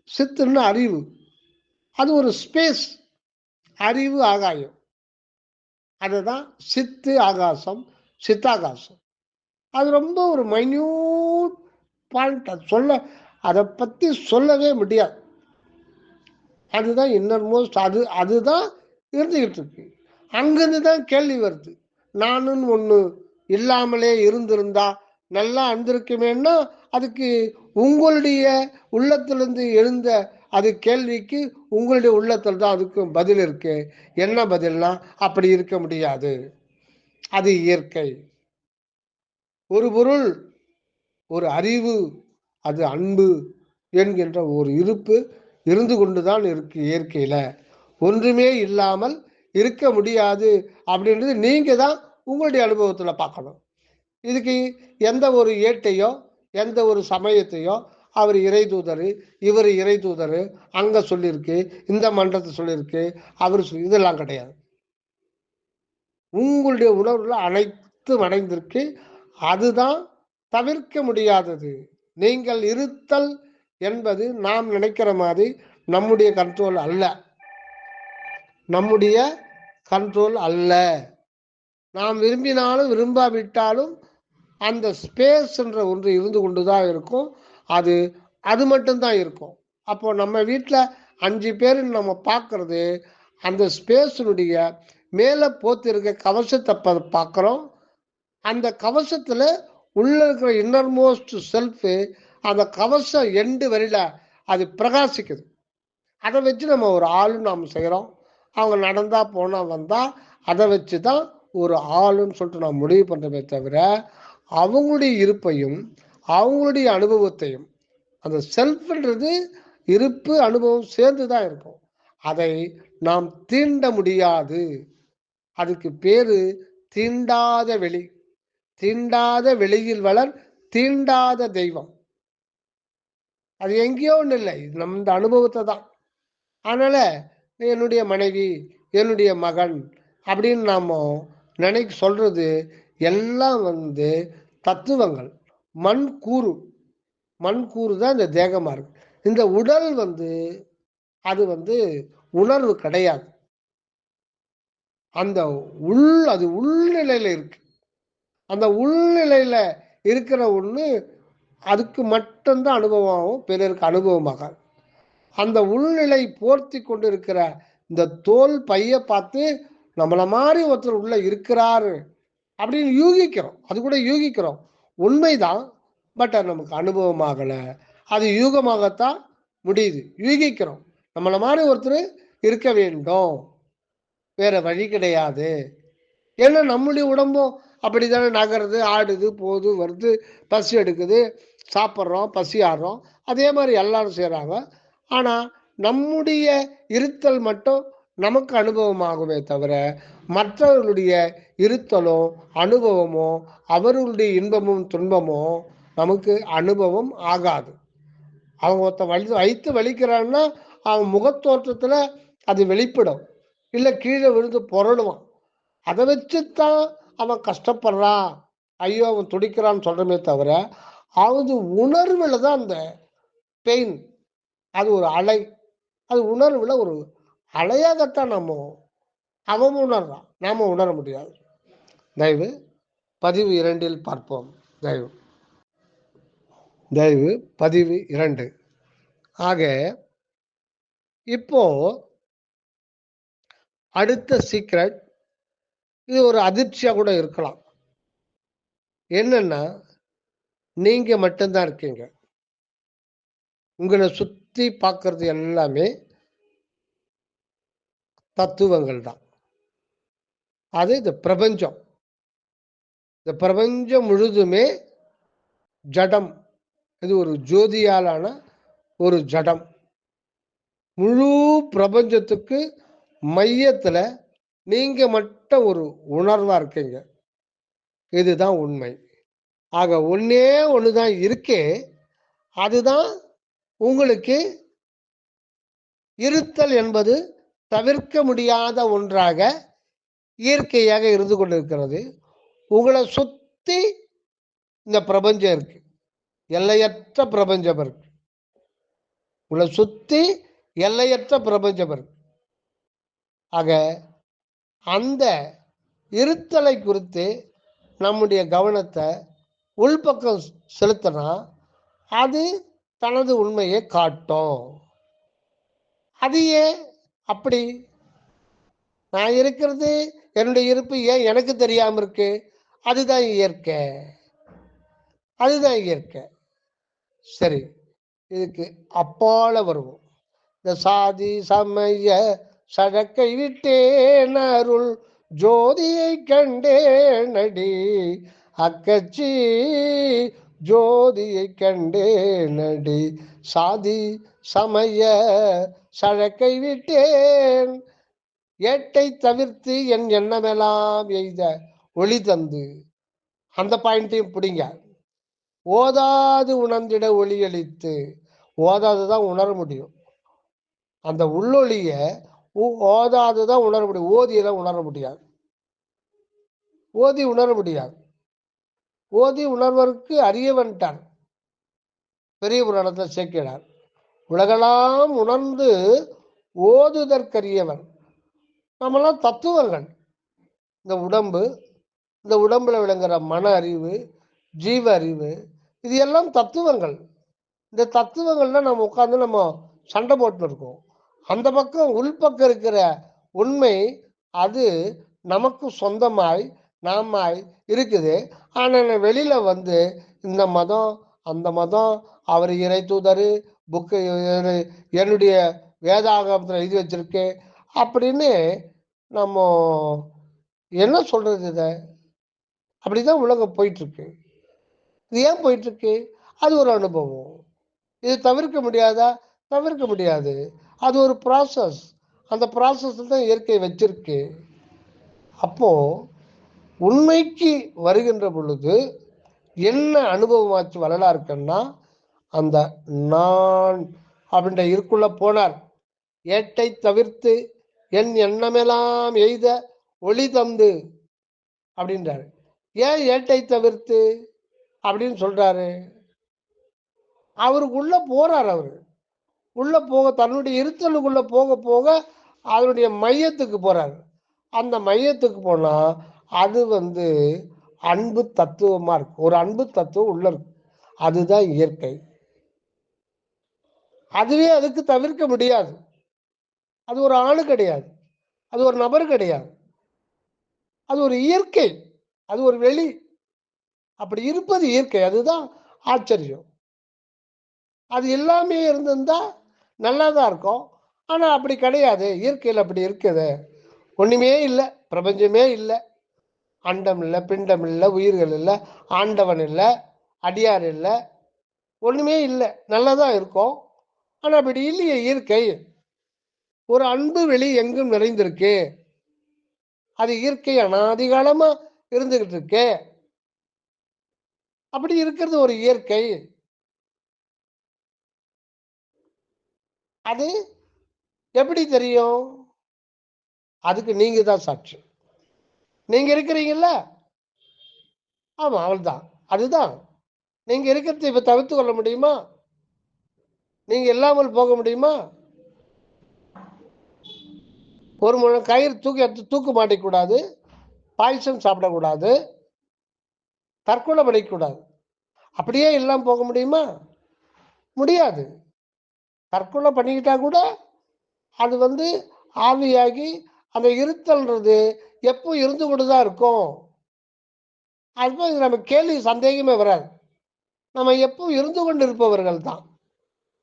S2: சித்துன்னு அறிவு. அது ஒரு ஸ்பேஸ், அறிவு ஆகாயம். அதுதான் சித்து ஆகாசம், சித்தாகாசம். அது ரொம்ப ஒரு மைன்யூட் பாயிண்ட். அதை பத்தி சொல்லவே முடியாது. அதுதான் இன்னர் மோஸ்ட். அதுதான் இருந்துகிட்டு இருக்கு. அங்கிருந்து தான் கேள்வி வருது. நானுன்னு ஒண்ணு இல்லாமலே இருந்திருந்தா நல்லா இருந்திருக்குமேன்னா அதுக்கு உங்களுடைய உள்ளத்திலிருந்து எழுந்த அது கேள்விக்கு உங்களுடைய உள்ளத்தில் தான் அதுக்கு பதில் இருக்கு. என்ன பதில்னா அப்படி இருக்க முடியாது, அது இயற்கை. ஒரு பொருள், ஒரு அறிவு, அது அன்பு என்கின்ற ஒரு இருப்பு இருந்து கொண்டுதான் இருக்கு இயற்கையில. ஒன்றுமே இல்லாமல் இருக்க முடியாது அப்படின்றது நீங்க தான் உங்களுடைய அனுபவத்துல பார்க்கணும். இதுக்கு எந்த ஒரு ஏட்டையோ எந்த ஒரு சமயத்தையோ அவர் இறை தூதர், இவர் இறை தூதர், அங்க சொல்லியிருக்கு, இந்த மன்றத்தை சொல்லியிருக்கு, அவர் இதெல்லாம் கிடையாது. உங்களுடைய உணர்வுல அனைத்தும் அடைந்திருக்கு. அதுதான் தவிர்க்க முடியாதது. நீங்கள் இருத்தல் என்பது நாம் நினைக்கிற மாதிரி நம்முடைய கண்ட்ரோல் அல்ல. நம்முடைய கண்ட்ரோல் அல்ல. நாம் விரும்பினாலும் விரும்பாவிட்டாலும் அந்த ஸ்பேஸ் என்ற ஒன்று இருந்து கொண்டுதான் இருக்கும். அது அது மட்டும்தான் இருக்கும். அப்போ நம்ம வீட்டில் 5 பேர் நம்ம பார்க்கறது அந்த ஸ்பேஸினுடைய மேலே போத்தி இருக்க கவசத்தை பார்க்குறோம். அந்த கவசத்தில் உள்ள இருக்கிற இன்னர்மோஸ்ட் செல்ஃபு அந்த கவசம் எண்டு வரையில அது பிரகாசிக்குது. அதை வச்சு நம்ம ஒரு ஆளுன்னு நாம் செய்கிறோம். அவங்க நடந்தா போனா வந்தா அதை வச்சு தான் ஒரு ஆளுன்னு சொல்லிட்டு நான் முடிவு பண்ணுறமே தவிர அவங்களுடைய இருப்பையும் அவங்களுடைய அனுபவத்தையும் அந்த செல்ஃப்ன்றது இருப்பு அனுபவம் சேர்ந்து தான் இருக்கும். அதை நாம் தீண்ட முடியாது. அதுக்கு பேரு தீண்டாத வெளி. தீண்டாத வெளியில் வளர் தீண்டாத தெய்வம். அது எங்கேயோ ஒன்றும் இல்லை, இது நம்ம இந்த அனுபவத்தை தான். அதனால என்னுடைய மனைவி என்னுடைய மகன் அப்படின்னு நாம சொல்றது எல்லாம் தத்துவங்கள். மண் கூறு மண் கூறு தான் இந்த தேகமா இருக்கு. இந்த உடல் அது உணர்வு கிடையாது. அந்த அது உள்நிலையில இருக்கு. அந்த உள்நிலையில இருக்கிற ஒண்ணு அதுக்கு மட்டும்தான் அனுபவமாகும், பிறருக்கு அனுபவமாகாது. அந்த உள்நிலை போர்த்தி கொண்டு இருக்கிற இந்த தோல் பைய பார்த்து நம்மள மாதிரி ஒருத்தர் உள்ள இருக்கிறாரு அப்படின்னு யூகிக்கிறோம். அது கூட யூகிக்கிறோம், உண்மைதான். பட் அது நமக்கு அனுபவமாகல. அது யூகமாகத்தான் முடியுது. யூகிக்கிறோம் நம்மள மாதிரி ஒருத்தர் இருக்க வேண்டும், வேற வழி கிடையாது. ஏன்னா நம்முடைய உடம்பும் அப்படித்தானே நகருது, ஆடுது, போகுது, வருது, பசி எடுக்குது, சாப்பிட்றோம், பசி ஆடுறோம். அதே மாதிரி எல்லாரும் செய்கிறாங்க. ஆனால் நம்முடைய இருத்தல் மட்டும் நமக்கு அனுபவமாகுமே தவிர மற்றவர்களுடைய இருத்தலோ அனுபவமோ அவர்களுடைய இன்பமும் துன்பமோ நமக்கு அனுபவம் ஆகாது. அவங்க ஒருத்த வைத்து வலிக்கிறான்னா அவன் முகத்தோற்றத்தில் அது வெளிப்படும். இல்லை கீழே விழுந்து புரளுவான். அதை வச்சுத்தான் அவன் கஷ்டப்படுறான், ஐயோ அவன் துடிக்கிறான்னு சொல்றமே தவிர அது உணர்வுல தான் அந்த பெயின். அது ஒரு அலை. அது உணர்வுல ஒரு அலையாகத்தான் அவன் உணர்றான், நாம உணர முடியாது. தயவு பதிவு 2 பார்ப்போம். தயவு பதிவு 2. ஆக இப்போ அடுத்த சீக்ரெட், இது ஒரு அதிர்ச்சியா கூட இருக்கலாம். என்னன்னா நீங்க மட்டும்தான் இருக்கீங்க. உங்களை சுத்தி பார்க்கறது எல்லாமே தத்துவங்கள் தான். அது இந்த பிரபஞ்சம். இந்த பிரபஞ்சம் முழுதுமே ஜடம். இது ஒரு ஜோதியாலான ஒரு ஜடம். முழு பிரபஞ்சத்துக்கு மையத்துல நீங்க மட்டும் ஒரு உணர்வா இருக்கீங்க. இதுதான் உண்மை. ஆக ஒன்னே ஒண்ணுதான் இருக்கே, அதுதான் உங்களுக்கு இருத்தல் என்பது தவிர்க்க முடியாத ஒன்றாக இயற்கையாக இருந்து கொண்டிருக்கிறது. உங்களை சுத்தி இந்த பிரபஞ்சம் இருக்கு, எல்லையற்ற பிரபஞ்சம் இருக்கு. உங்களை சுத்தி எல்லையற்ற பிரபஞ்சம் இருக்கு. ஆக அந்த இருத்தலை குறித்து நம்முடைய கவனத்தை உள்பக்கம் செலுத்தினா அது தனது உண்மையை காட்டும். அது ஏன் அப்படி? நான் இருக்கிறது, என்னுடைய இருப்பு ஏன் எனக்கு தெரியாம இருக்கு? அதுதான் இயற்கை. அதுதான் இயற்கை. சரி, இதுக்கு அப்பால வருவோம். இந்த சாதி சமய சழக்கை விட்டேன், அருள் ஜோதியை கண்டேன் அடி, அக்கச்சி ஜோதியை கண்டேன் அடி. சாதி சமய சழக்கை விட்டேன், ஏட்டை தவிர்த்து என் எண்ணமெல்லாம் எய்த ஒளி தந்து. அந்த பாயிண்டையும் பிடிங்க. ஓதாது உணர்ந்திட ஒளி அளித்து. ஓதாதுதான் உணர முடியும். அந்த உள்ளொளிய ஓதாதுதான் உணர முடியும், ஓதியெல்லாம் உணர முடியாது. ஓதி உணர முடியாது. ஓதி உணர்வதற்கு அறியவன்ட்டார் பெரிய புராணத்தை சேர்க்கிறார். உலகெல்லாம் உணர்ந்து ஓதுதற்கரியவன். நம்மெல்லாம் தத்துவங்கள். இந்த உடம்பு, இந்த உடம்புல விளங்குற மன அறிவு, ஜீவ அறிவு, இது எல்லாம் தத்துவங்கள். இந்த தத்துவங்கள்ல நம்ம உட்கார்ந்து நம்ம சண்டை போட்டு இருக்கோம். அந்த பக்கம் உள்பக்கம் இருக்கிற உண்மை அது நமக்கு சொந்தமாய் நாமாய் இருக்குது. ஆனா வெளியில வந்து இந்த மதம் அந்த மதம் அவர் இறை தூதரு புக்கு என்னுடைய வேதாகமத்தில் எழுதி வச்சிருக்கு அப்படின்னு நம்ம என்ன சொல்றது இதை? அப்படிதான் உலகம் போயிட்டு இருக்கு. இது ஏன் போயிட்டு இருக்கு? அது ஒரு அனுபவம். இது தவிர்க்க முடியாதா? தவிர்க்க முடியாது. அது ஒரு ப்ராசஸ். அந்த ப்ராசஸ் தான் இயற்கை வச்சிருக்கு. அப்போ உண்மைக்கு வருகின்ற பொழுது என்ன அனுபவமாச்சு வரலாறுக்குன்னா, அந்த நான் அப்படின்ற இருக்குள்ள போனார். ஏட்டை தவிர்த்து என் எண்ணமெல்லாம் எய்த ஒளி தந்து அப்படின்றாரு. ஏன் ஏட்டை தவிர்த்து அப்படின்னு சொல்றாரு? அவருக்குள்ள போறார். அவரு உள்ள போக தன்னுடைய இருத்தலுக்குள்ள போக போக அதனுடைய மையத்துக்கு போறாரு. அந்த மையத்துக்கு போனா அது வந்து அன்பு தத்துவமா இருக்கு. ஒரு அன்பு தத்துவம் உள்ள இருக்கு. அதுதான் இயற்கை. அதுவே அதுக்கு தவிர்க்க முடியாது. அது ஒரு ஆளு கிடையாது, அது ஒரு நபர் கிடையாது, அது ஒரு இயற்கை, அது ஒரு வெளி. அப்படி இருப்பது இயற்கை. அதுதான் ஆச்சரியம். அது எல்லாமே இருந்திருந்தா நல்லாதான் இருக்கும். ஆனா அப்படி கிடையாது. இயற்கையில் அப்படி இருக்குது. ஒண்ணுமே இல்லை, பிரபஞ்சமே இல்லை, அண்டம் இல்லை, பிண்டம் இல்லை, உயிர்கள் இல்லை, ஆண்டவன் இல்லை, அடியார் இல்லை, ஒண்ணுமே இல்லை. நல்லதான் இருக்கும். ஆனா அப்படி இல்லையே இயற்கை. ஒரு அன்பு வெளி எங்கும் நிறைந்திருக்கு. அது இயற்கை அனாதிகாலமா இருந்துகிட்டு இருக்கு. அப்படி இருக்கிறது ஒரு இயற்கை. அது எப்படி தெரியும்? அதுக்கு நீங்க தான் சாட்சி. நீங்க இருக்கிறீங்கல்ல, ஆமா அவள்தான். அதுதான் நீங்க இருக்கிறத இப்ப தவிர்த்து கொள்ள முடியுமா? நீங்க இல்லாமல் போக முடியுமா? ஒரு முழம் கயிறு தூக்கு மாட்டிக்கூடாது, பாயசம் சாப்பிடக்கூடாது, தற்கொலை பண்ணிக்கூடாது. அப்படியே இல்லாம போக முடியுமா? முடியாது. தற்கொலை பண்ணிக்கிட்டா கூட அது வந்து ஆவியாகி அந்த இருத்தல்ன்றது எப்போ இருந்து கொண்டுதான் இருக்கும். அது நம்ம கேள்வி சந்தேகமே வராது. நம்ம எப்போ இருந்து கொண்டு இருப்பவர்கள் தான்.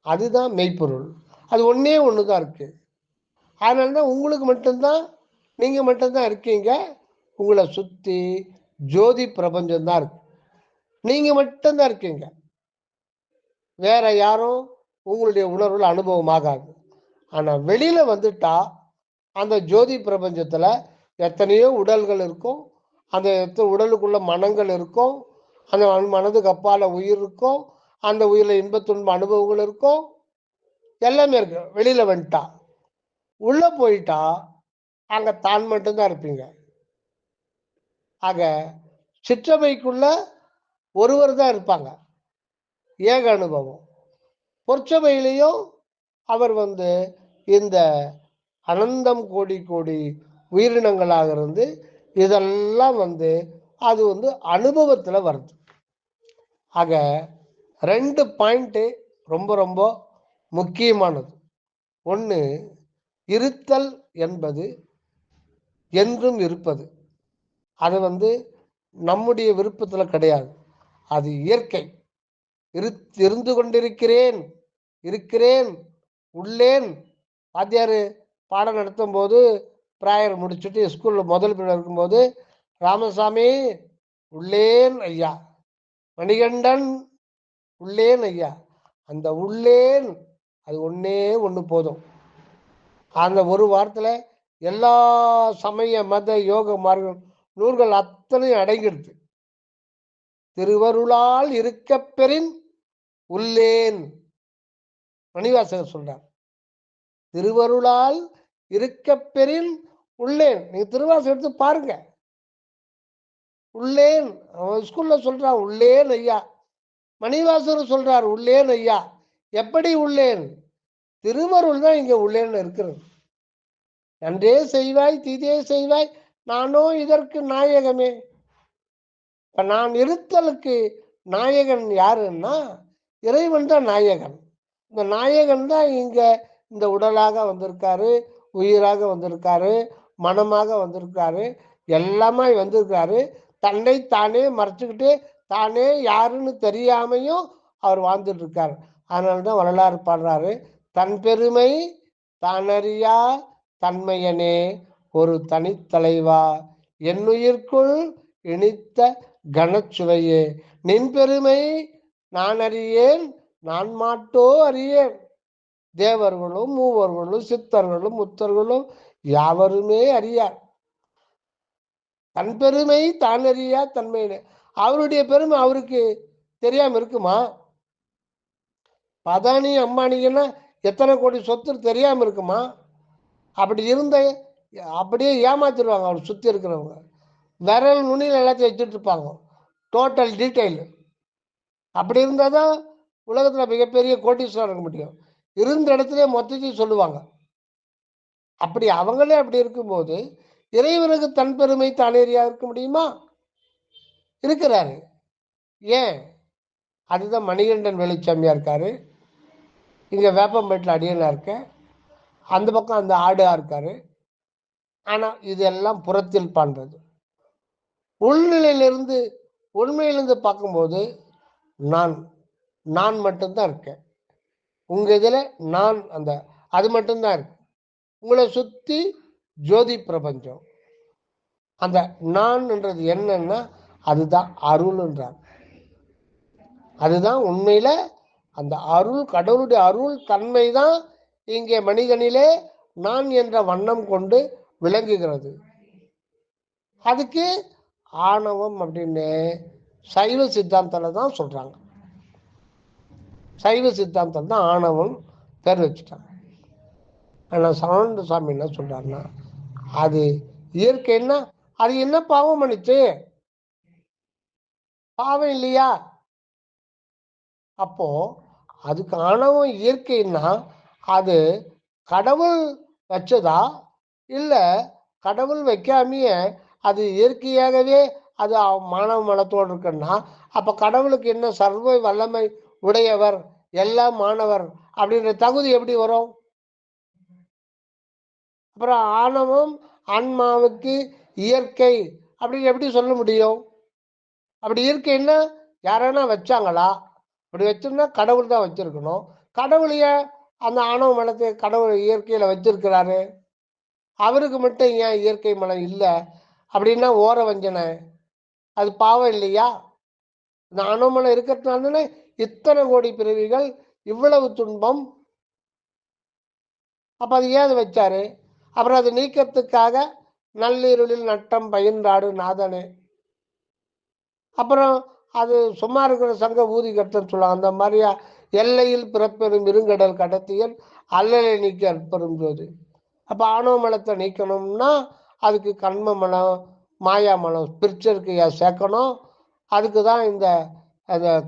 S2: அதுதான் மெய்ப்பொருள். அது ஒன்னே ஒண்ணுதான் இருக்கு. அதனாலதான் உங்களுக்கு மட்டும்தான், நீங்க மட்டும்தான் இருக்கீங்க. உங்களை சுத்தி ஜோதி பிரபஞ்சம் தான் இருக்கு. நீங்க மட்டும்தான் இருக்கீங்க. வேற யாரும் உங்களுடைய உணர்வுல அனுபவம் ஆகாது. ஆனா வெளியில வந்துட்டா அந்த ஜோதி பிரபஞ்சத்துல எத்தனையோ உடல்கள் இருக்கும். அந்த உடலுக்குள்ள மனங்கள் இருக்கும். அந்த மனதுக்கு அப்பால உயிர் இருக்கும். அந்த உயிரில் இன்பத்துன்ப அனுபவங்கள் இருக்கும். எல்லாமே இருக்கு. வெளியில வந்துட்டா, உள்ள போயிட்டா அங்க தான் மட்டும்தான் இருப்பீங்க. ஆக சிற்றபைக்குள்ள ஒருவர் தான் இருப்பாங்க. ஏக அனுபவம். பொற்சபையிலையும் அவர் வந்து இந்த அனந்தம் கோடி கோடி உயிரினங்களாக இருந்து இதெல்லாம் வந்து அது வந்து அனுபவத்துல வருது. ஆக 2 பாயிண்ட் ரொம்ப ரொம்ப முக்கியமானது. ஒன்று, இருத்தல் என்பது என்றும் இருப்பது. அது வந்து நம்முடைய விருப்பத்துல கிடையாது. அது இயற்கை. இருந்து கொண்டிருக்கிறேன், இருக்கிறேன், உள்ளேன். வாத்தியார் பாடம் நடத்தும் போது ப்ரேயர் முடிச்சுட்டு ஸ்கூல்ல முதல் பீரியட் இருக்கும்போது, ராமசாமி உள்ளேன் ஐயா, மணிகண்டன் உள்ளேன் ஐயா. அந்த உள்ளேன் அது ஒன்னே ஒன்று போதும். அந்த ஒரு வாரத்துல எல்லா சமய மத யோக மார்க்க நூல்கள் அத்தனையும் அடங்கிடுது. திருவருளால் இருக்க பெறின் உள்ளேன். மணிவாசகர் சொல்றார், திருவருளால் இருக்க பெறின் உள்ளேன். நீங்க திருவாசகம் எடுத்து பாருங்க. உள்ளேன் அவன் ஸ்கூல்ல சொல்றான் உள்ளேன் ஐயா. மணிவாசகர் சொல்றார் உள்ளேன் ஐயா. எப்படி உள்ளேன்? திருவருள் தான் இங்க உள்ளேன்னு இருக்கிறது. நன்றே செய்வாய் தீதே செய்வாய் நானோ இதற்கு நாயகமே. இப்ப நான் இருத்தலுக்கு நாயகன் யாருன்னா இறைவன் தான் நாயகன். இந்த நாயகன் தான் இங்க இந்த உடலாக வந்திருக்காரு, உயிராக வந்திருக்காரு, மனமாக வந்திருக்காரு, எல்லாமே வந்திருக்காரு. தன்னை தானே மறைச்சுக்கிட்டு தானே யாருன்னு தெரியாமையும் அவர் வாழ்ந்துட்டு இருக்காரு. அதனாலதான் வரலாறு பாடுறாரு, தன் பெருமை தானறியா தன்மையனே ஒரு தனித்தலைவா என்னுயிர்க்குள் இனித்த கனச்சுவையே நின் பெருமை நான் அறியேன் நான் மாட்டோ அறியேன். தேவர்களும் மூவர்களும் சித்தர்களும் முத்தர்களும் யாவருமே அறியார். தன் பெருமை தான் அறியா தன்மையில அவருடைய பெருமை அவருக்கு தெரியாம இருக்குமா? பதானி அம்பானிக்குன்னா எத்தனை கோடி சொத்து தெரியாம இருக்குமா? அப்படி இருந்த அப்படியே ஏமாத்திடுவாங்க அவர் சுத்தி இருக்கிறவங்க. விரல் நுனியில் எல்லாத்தையும் வச்சுட்டு இருப்பாங்க, டோட்டல் டீட்டெயில். அப்படி இருந்தால் தான் உலகத்தில் மிகப்பெரிய கோட்டீஸ்வரர் இருக்க முடியும். இருந்த இடத்துல மொத்தத்தையும் சொல்லுவாங்க. அப்படி அவங்களே அப்படி இருக்கும்போது இறைவனுக்கு தன் பெருமை தானேரியா இருக்க முடியுமா? இருக்கிறாரு. ஏன்? அதுதான் மணிகண்டன் வெளிச்சாமியா இருக்காரு, இங்க வேப்பம்பேட்டில் அடியனா இருக்க, அந்த பக்கம் அந்த ஆடா இருக்காரு. ஆனா இதெல்லாம் புறத்தில் பாண்டது. உள்நிலையிலிருந்து உண்மையிலிருந்து பார்க்கும்போது நான் நான் மட்டும்தான் இருக்கேன். உங்க இதுல நான் அந்த அது மட்டும்தான் இருக்கு. உங்களை சுத்தி ஜோதி பிரபஞ்சம். அந்த நான்ன்றது என்னன்னா அதுதான் அருள்ன்றார். அதுதான் உண்மையில அந்த அருள், கடவுளுடைய அருள் தன்மை தான் இங்கே மனிதனிலே நான் என்ற வண்ணம் கொண்டு விளங்குகிறது. அதுக்கு ஆணவம் அப்படின்னு சைவ சித்தாந்தத்தில் தான் சொல்றாங்க. சைவ சித்தாந்தம் தான் ஆணவம் பேர் வச்சுட்டாங்க. ஆனால் சரவண சாமி என்ன சொல்றாருன்னா, அது இயற்கைன்னா அது என்ன பாவம் பண்ணிச்சு? பாவம் இல்லையா? அப்போ அதுக்கு ஆணவம் இயற்கைன்னா அது கடவுள் வச்சதா இல்ல கடவுள் வைக்காமையே அது இயற்கையாகவே அது மானவ மலத்தோடு இருக்குன்னா அப்ப கடவுளுக்கு என்ன சர்வ வல்லமை உடையவர் எல்லாம் மாணவர் அப்படின்ற தகுதி எப்படி வரும்? அப்புறம் ஆணவம் ஆன்மாவுக்கு இயற்கை அப்படின்னு எப்படி சொல்ல முடியும்? அப்படி இயற்கைன்னா யாரானா வச்சாங்களா? அப்படி வச்சிருந்தா கடவுள் தான் வச்சிருக்கணும். கடவுளைய அந்த ஆணவ மலத்தை கடவுள் இயற்கையில வச்சிருக்கிறாரு, அவருக்கு மட்டும் ஏன் இயற்கை மலம் இல்லை அப்படின்னா ஓர வஞ்சனை. அது பாவம் இல்லையா? இந்த ஆணவ மலம் இருக்கிறதுனால இத்தனை கோடி பிறவிகள், இவ்வளவு துன்பம். அப்ப அது ஏன் வச்சாரு? அப்புறம் அது நீக்கத்துக்காக நள்ளிருளில் நட்டம் பயின்றாடு நாதனே. அப்புறம் அது சும்மா இருக்கிற சங்க ஊதி கட்டன்னு சொல்லுவாங்க. அந்த மாதிரியா எல்லையில் பிறப்பெறும் இருங்கடல் கடத்தியல் அல்லலை நீக்கி அற்பெறும் ஜோதி. அப்போ ஆணவ மலத்தை நீக்கணும்னா அதுக்கு கண்ம மலம் மாயா மலம் ஸ்பிரிச்சுவலுக்கு சேர்க்கணும். அதுக்கு தான் இந்த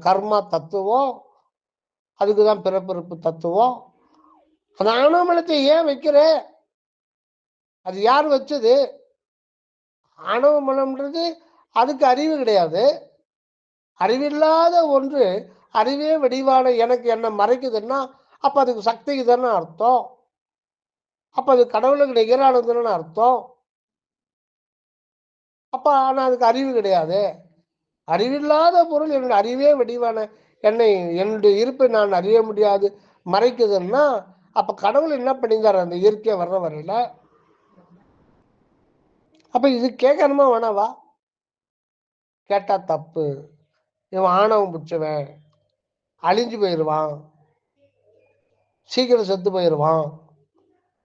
S2: கர்மா தத்துவம், அதுக்கு தான் பிறப்பிறப்பு தத்துவம். அந்த ஆணவ மலத்தை ஏன் வைக்கிற? அது யார் வச்சது? ஆணவ மலம்ன்றது அதுக்கு அறிவு கிடையாது. அறிவில்லாத ஒன்று அறிவே வடிவான எனக்கு என்ன மறைக்குதுன்னா அப்ப அதுக்கு சக்திக்கு தானே அர்த்தம். அப்ப அது கடவுளுக்கு நிகரானதுன்னு அர்த்தம். அப்ப ஆனா அதுக்கு அறிவு கிடையாது. அறிவில்லாத பொருள் என்னுடைய அறிவே வடிவான என்னை என்னுடைய இருப்பை நான் அறிய முடியாது மறைக்குதுன்னா அப்ப கடவுள் என்ன பண்ணியிருந்தார் அந்த இயற்கையை வர்ற வரையில? அப்ப இது கேட்கணுமா வேணாவா? கேட்டா தப்பு. இவன் ஆணவம் பிடிச்சவன், அழிஞ்சு போயிடுவான், சீக்கிரம் செத்து போயிடுவான்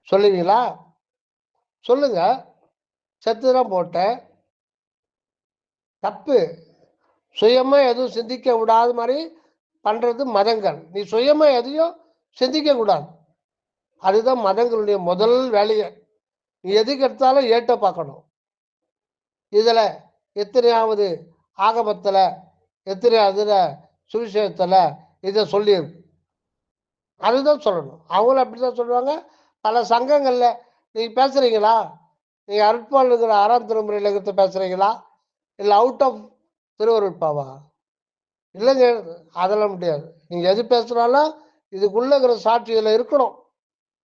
S2: சொல்லுவீங்களா? சொல்லுங்க. செத்துதான் போட்டேன், தப்பு. சுயமா எதுவும் சிந்திக்க விடாத மாதிரி பண்றது மதங்கள். நீ சுயமா எதையும் சிந்திக்க கூடாது. அதுதான் மதங்களுடைய முதல் வேலையை. நீ எதுக்கு எடுத்தாலும் ஏட்ட பார்க்கணும். இதுல எத்தனையாவது ஆகமத்துல எத்தனையாவதுல சுவிசேஷத்துல இதை சொல்லியிருக்கு, அதுதான் சொல்லணும். அவங்களும் அப்படிதான் சொல்லுவாங்க. பல சங்கங்கள்ல நீங்க பேசுறீங்களா? நீங்க அருட்பால் இருக்கிற 6ஆம் திருமுறையில இருக்கிறத பேசுறீங்களா இல்ல அவுட் ஆஃப் திருவருட்பாவா? இல்லைங்க, அதெல்லாம் முடியாது. நீங்க எது பேசுனாலும் இதுக்குள்ள இருக்கிற சாட்சி இதுல இருக்கணும்,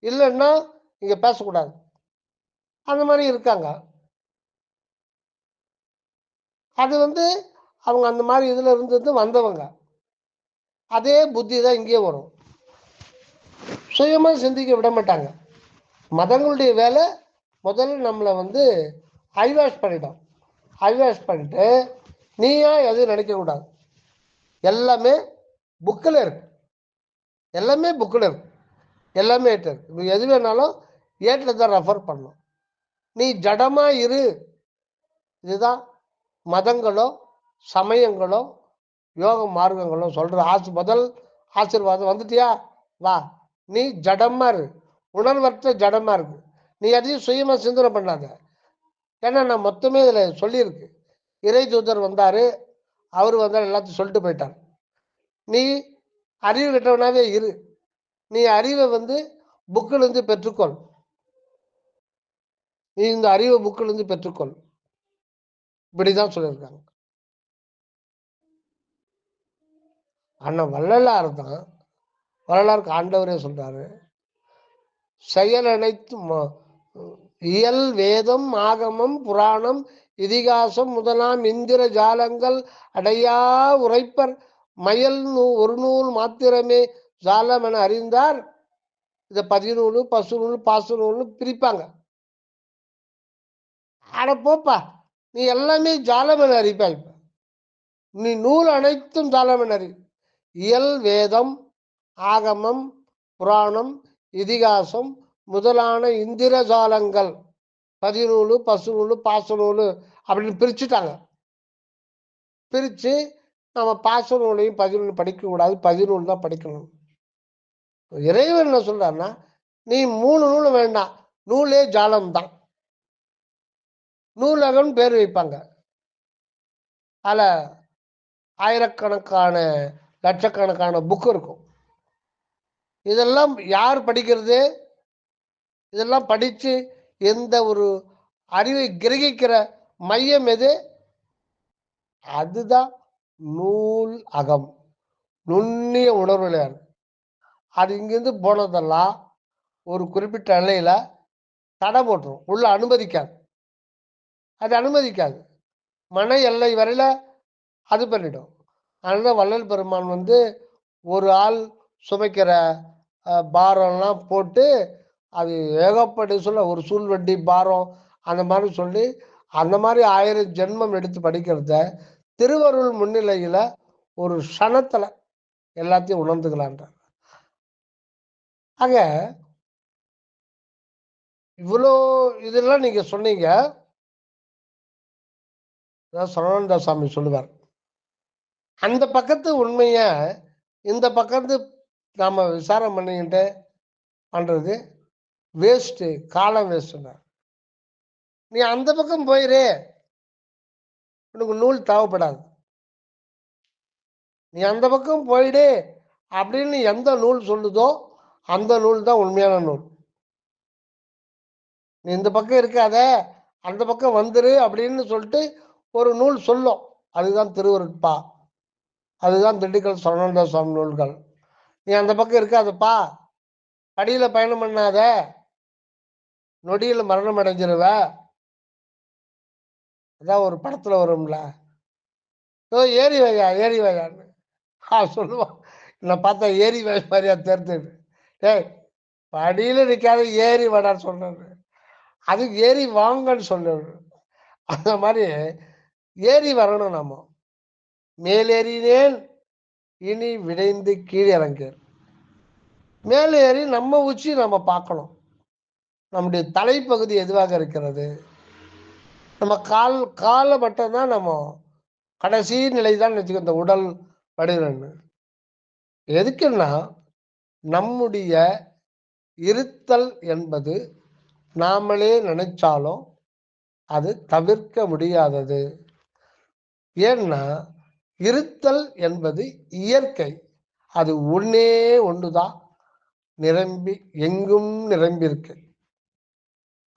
S2: இல்லைன்னா நீங்க பேசக்கூடாது. அந்த மாதிரி இருக்காங்க. அது அவங்க அந்த மாதிரி இதுல இருந்து வந்தவங்க. அதே புத்தி தான் இங்கே வரும். சுயமா சிந்திக்க விட மாட்டாங்க. மதங்களுடைய வேலை முதல்ல நம்மளை ஐவாஷ் பண்ணிட்டோம். ஐவாஷ் பண்ணிட்டு நீயா எதுவும் நினைக்க கூடாது. எல்லாமே புக்கில் இருக்கு, எல்லாமே புக்கில் இருக்கு, எல்லாமே ஏற்று இருக்கு. நீ எது வேணாலும் ஏட்டில் தான் ரெஃபர் பண்ணணும். நீ ஜடமா இரு. இதுதான் மதங்களோ சமயங்களோ யோக மார்க்கங்களோ சொல்ற முதல் ஆசீர்வாதம். வந்துட்டியா, வா, நீ ஜடமா இரு, உணர்வற்ற ஜடமா இருக்கு. நீ எதையும் சுயமா சிந்தனை பண்ணாத. ஏன்னா நான் மொத்தமே இதுல சொல்லியிருக்கு. இறை தூதர் வந்தாரு, அவரு வந்தார், எல்லாத்தையும் சொல்லிட்டு போயிட்டார். நீ அறிவு கட்டவனாவே இரு. நீ அறிவை புக்கிலிருந்து பெற்றுக்கொள். நீ இந்த அறிவை புக்கிலிருந்து பெற்றுக்கொள். இப்படிதான் சொல்லியிருக்காங்க. ஆனா வள்ளலார் தான், வரலாறுக்கு ஆண்டவரே சொல்றாரு, செயல் அனைத்தும் இயல் வேதம் ஆகமம் புராணம் இதிகாசம் முதலாம் இந்திர ஜாலங்கள் அடையா உரைப்பர் மயல் ஒரு நூல் மாத்திரமே ஜாலம் என அறிந்தார். இதை 10 பசு நூல் பாசு நூல்னு பிரிப்பாங்க. அட போப்பா, நீ எல்லாமே ஜாலம் என அறிப்பாய். நீ நூல் அனைத்தும் ஜாலம் என அறி. இயல் வேதம் ஆகமம் புராணம் இதிகாசம் முதலான இந்திர ஜாலங்கள் 10 பசு நூல் பாச நூல் அப்படின்னு பிரிச்சுட்டாங்க. பிரிச்சு நம்ம பாச நூலையும் 10 படிக்க கூடாது, 10 தான் படிக்கணும். இறைவன் என்ன சொல்றாருன்னா, நீ 3 நூல் வேண்டாம், நூலே ஜாலம் தான். நூலகம் பேர் வைப்பாங்க. அதுல ஆயிரக்கணக்கான லட்சக்கணக்கான புக் இருக்கும். இதெல்லாம் யார் படிக்கிறது? இதெல்லாம் படிச்சு எந்த ஒரு அறிவை கிரகிக்கிற மையம் எது? அதுதான் நூல் அகம், நுண்ணிய உணர்வுலையார். அது இங்கிருந்து போனதெல்லாம் ஒரு குறிப்பிட்ட நிலையில தடை போட்டுரும், உள்ள அனுமதிக்காது. அது அனுமதிக்காது, மன எல்லை வரையில அது பண்ணிடும். அதனால வள்ளல் பெருமான் ஒரு ஆள் சுமைக்கிற பாரம்லாம் போட்டு அது ஏகப்பட்டு சொல்ல ஒரு சூழ்வண்டி பாரம் அந்த மாதிரி சொல்லி அந்த மாதிரி 1000 ஜென்மம் எடுத்து படிக்கிறத திருவருள் முன்னிலையில ஒரு க்ஷணத்துல எல்லாத்தையும் உணர்ந்துக்கலான்ற. ஆக இவ்வளோ இதெல்லாம் நீங்க சொன்னீங்க. சரவணந்த சாமி சொல்லுவார், அந்த பக்கத்து உண்மைய இந்த பக்கத்து நாம விசாரணை பண்ணிக்கிட்டு பண்றது வேஸ்ட், காலம் வேஸ்ட். நீ அந்த பக்கம் போயிரு, உனக்கு நூல் தேவைப்படாது. நீ அந்த பக்கம் போயிடு அப்படின்னு எந்த நூல் சொல்லுதோ அந்த நூல் தான் உண்மையான நூல். நீ இந்த பக்கம் இருக்காத, அந்த பக்கம் வந்துரு அப்படின்னு சொல்லிட்டு ஒரு நூல் சொல்லும், அதுதான் திருவருட்பா, அதுதான் திண்டுக்கல் சரவணந்த சுவாமி நூல்கள். நீ அந்த பக்கம் இருக்காதப்பா, படியில பயணம் பண்ணாத, நொடியில மரணம் அடைஞ்சிருவ. அதான் ஒரு படத்துல வரும்ல, ஏறி வையா ஏறி வையான்னு சொல்லுவான். என்னை பார்த்தா ஏறி வை மாதிரியா தெரிஞ்சு, டேய் படியில நிற்காத ஏறி வாடான்னு சொல்றது, அதுக்கு ஏறி வாங்கன்னு சொல்றது. அந்த மாதிரி ஏறி வரணும். நாம மேலேறினேன் இனி விடைந்து கீழிறங்க. மேலேறி நம்ம உச்சி நம்ம பார்க்கணும். நம்முடைய தலைப்பகுதி எதுவாக இருக்கிறது? நம்ம காலை மட்டும்தான் நம்ம கடைசி நிலை தான் வச்சுக்க. இந்த உடல் வடிவன்னு எதுக்குன்னா, நம்முடைய இருத்தல் என்பது நாமளே நினைச்சாலும் அது தவிர்க்க முடியாதது. ஏன்னா இருத்தல் என்பது இயற்கை, அது ஒன்னே ஒன்றுதான், நிரம்பி எங்கும் நிரம்பியிருக்கு.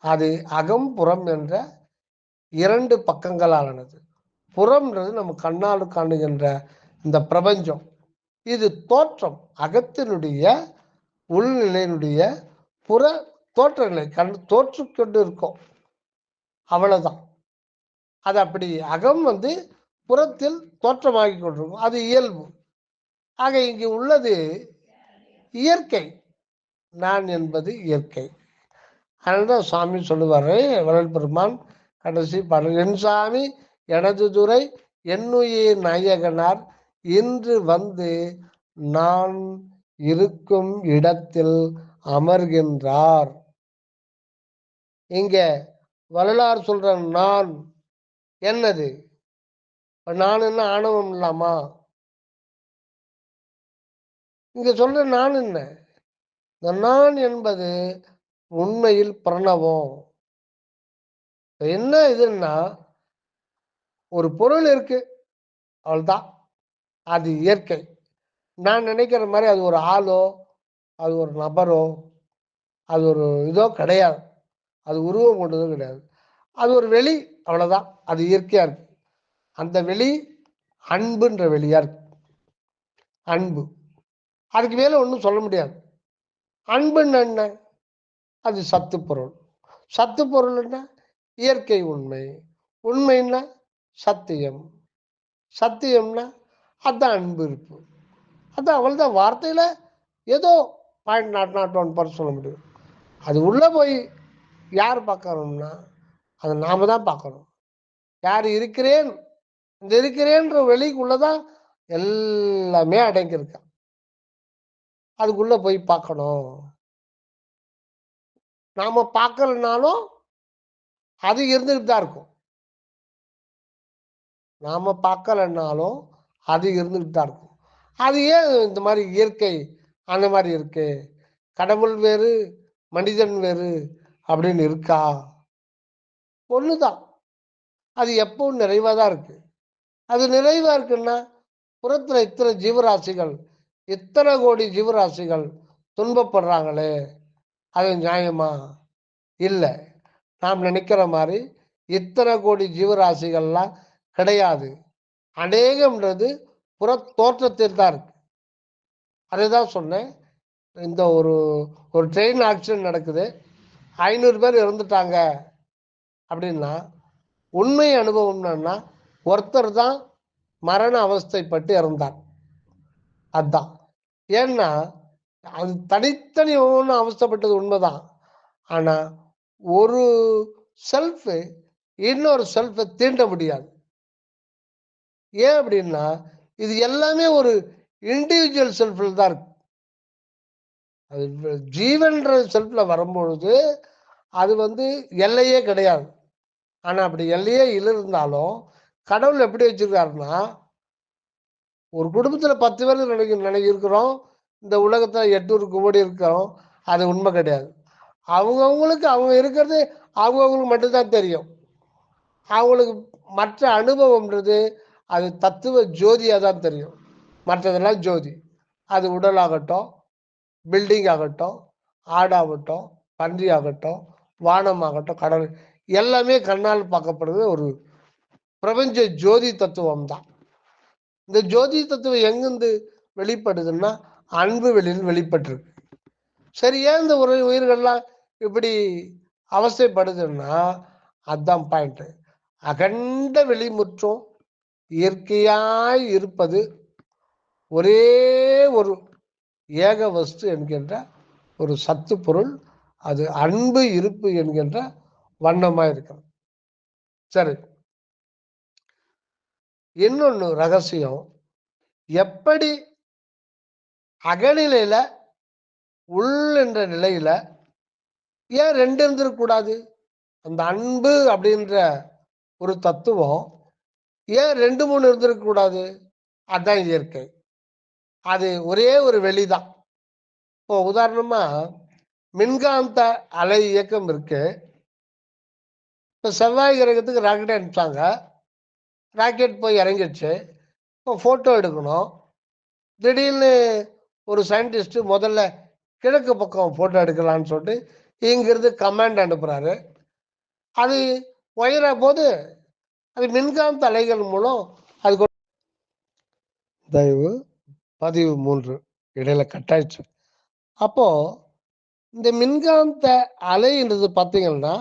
S2: அது அகம் புறம் என்ற 2 பக்கங்களானது. புறம்ன்றது நம்ம கண்ணால் காணுகின்ற இந்த பிரபஞ்சம் இது தோற்றம், அகத்தினுடைய உள்நிலையினுடைய புற தோற்றங்களை தோற்று கொண்டு இருக்கும், அவ்வளவுதான். அது அப்படி அகம் புறத்தில் தோற்றமாகி கொண்டிருக்கும், அது இயல்பு. ஆக இங்கு உள்ளது இயற்கை, நான் என்பது இயற்கை. அதனால்தான் சுவாமி சொல்லுவாரு, வள்ளல் பெருமான் கடைசி பாடல், என் சாமி எனது துறை என்னுயிர் நாயகனார் இன்று நான் இருக்கும் இடத்தில் அமர்கின்றார். இங்க வரலாறு சொல்ற நான் என்னது? நான் என்ன ஆணவம் இல்லாமா? இங்க சொல்ற நான் என்ன? இந்த நான் என்பது உண்மையில் பிரணவம். என்ன இதுன்னா, ஒரு பொருள் இருக்கு, அவ்வளவுதான், அது இயற்கை. நான் நினைக்கிற மாதிரி அது ஒரு ஆளோ, அது ஒரு நபரோ, அது ஒரு இதோ கிடையாது, அது உருவம் கொண்டதும் கிடையாது, அது ஒரு வெளி, அவ்வளவுதான், அது இயற்கையா இருக்கு. அந்த வெளி அன்புன்ற வெளியா இருக்கு. அன்பு, அதுக்கு மேல ஒன்றும் சொல்ல முடியாது. அன்புன்னு என்ன? அது சத்து பொருள். சத்து பொருள் என்ன? இயற்கை உண்மை. உண்மைன்னா சத்தியம். சத்தியம்னா அதான் அன்பு இருப்பு. அதான் அவ்வளவுதான். வார்த்தையில ஏதோ 0.001% சொல்ல முடியும். அது உள்ள போய் யார் பார்க்கணும்னா அதை நாம தான் பார்க்கணும். யார் இருக்கிறேன், இந்த இருக்கிறேன்ற வெளிக்குள்ளதான் எல்லாமே அடங்கியிருக்க. அதுக்குள்ள போய் பார்க்கணும். நாம பார்க்கலனாலும் அது இருந்துட்டு தான் இருக்கும். நாம பார்க்கலனாலும் அது இருந்துட்டு தான் இருக்கும். அது ஏன் இந்த மாதிரி இயற்கை அந்த மாதிரி இருக்கு? கடவுள் வேறு மனிதன் வேறு அப்படின்னு இருக்கா? ஒண்ணுதான். அது எப்பவும் நிறைவா தான் இருக்கு. அது நிறைவா இருக்குன்னா புறத்துல இத்தனை ஜீவராசிகள், இத்தனை கோடி ஜீவராசிகள் துன்பப்படுறாங்களே, அது நியாயமா? இல்லை. நாம் நினைக்கிற மாதிரி இத்தனை கோடி ஜீவராசிகள்லாம் கிடையாது. அநேகம்ன்றது புற தோற்றத்தில் தான் இருக்கு. அதுதான் சொன்னேன். இந்த ஒரு ட்ரெயின் ஆக்சிடென்ட் நடக்குது, 500 பேர் இறந்துட்டாங்க அப்படின்னா உண்மை அனுபவம் என்னன்னா ஒருத்தர் தான் மரண அவஸ்தைப்பட்டு இறந்தார். அதுதான். ஏன்னா அது தனித்தனி ஒவ்வொன்று அவஸ்தைப்பட்டது உண்மைதான். ஆனா ஒரு செல்ஃப் இன்னொரு செல்ஃபை தீண்ட முடியாது. ஏன் அப்படின்னா இது எல்லாமே ஒரு இண்டிவிஜுவல் செல்ஃப்ல தான் இருக்கு. அது ஜீவன்ற செல்ஃப்ல வரும்பொழுது அது எல்லையே கிடையாது. ஆனா அப்படி எல்லையே இருந்தாலும் கடவுள் எப்படி வச்சிருக்காருன்னா, ஒரு குடும்பத்துல 10 பேர் இருக்கிறோம், இந்த உலகத்துல 800 கோடி இருக்கிறோம், அது உண்மை கிடையாது. அவங்கவுங்களுக்கு அவங்க இருக்கிறது அவங்கவுங்களுக்கு மட்டும்தான் தெரியும். அவங்களுக்கு மற்ற அனுபவம்ன்றது அது தத்துவ ஜோதியா தான் தெரியும். மற்றதெல்லாம் ஜோதி. அது உடல் ஆகட்டும், பில்டிங் ஆகட்டும், ஆடாகட்டும், பன்றி ஆகட்டும், வானம் ஆகட்டும், கடல், எல்லாமே கண்ணால் பார்க்கப்படுறது ஒரு பிரபஞ்ச ஜோதி தத்துவம் தான். இந்த ஜோதி தத்துவம் எங்கிருந்து வெளிப்படுதுன்னா அன்பு வெளியில் வெளிப்பட்டிருக்கு. சரி, ஏன் இந்த உயிர்கள்லாம் இப்படி அவஸ்தைப்படுதுன்னா அதுதான் பாயிண்ட். அகண்ட வெளிமுற்றும் இயற்கையாய் இருப்பது ஒரே ஒரு ஏக வஸ்து என்கின்ற ஒரு சத்து பொருள், அது அன்பு இருப்பு என்கின்ற வண்ணமாய் இருக்கிறது. சரி, இன்னொன்னு ரகசியம், எப்படி அகநிலையில உள் என்ற நிலையில ஏன் 2 இருந்திருக்கூடாது? அந்த அன்பு அப்படின்ற ஒரு தத்துவம் ஏன் 2 3 இருந்திருக்க கூடாது? அதுதான் இயற்கை. அது ஒரே ஒரு வெளிதான். இப்போ உதாரணமா மின்காந்த அலை இயக்கம் இருக்கு. இப்போ செவ்வாய் கிரகத்துக்கு ராக்கெட் அனுப்பிச்சாங்க, ராக்கெட் போய் இறங்கிடுச்சு. இப்போ ஃபோட்டோ எடுக்கணும். திடீர்னு ஒரு சயின்டிஸ்ட் முதல்ல கிழக்கு பக்கம் ஃபோட்டோ எடுக்கலான்னு சொல்லிட்டு இங்கிருந்து கமாண்ட் அனுப்புகிறாரு. அது உயர போது அது மின்காந்த அலைகள் மூலம் அது தயவு பதிவு 3 இடையில கட்டாயிடுச்சு. அப்போ இந்த மின்காந்த அலைன்றது பார்த்தீங்கன்னா,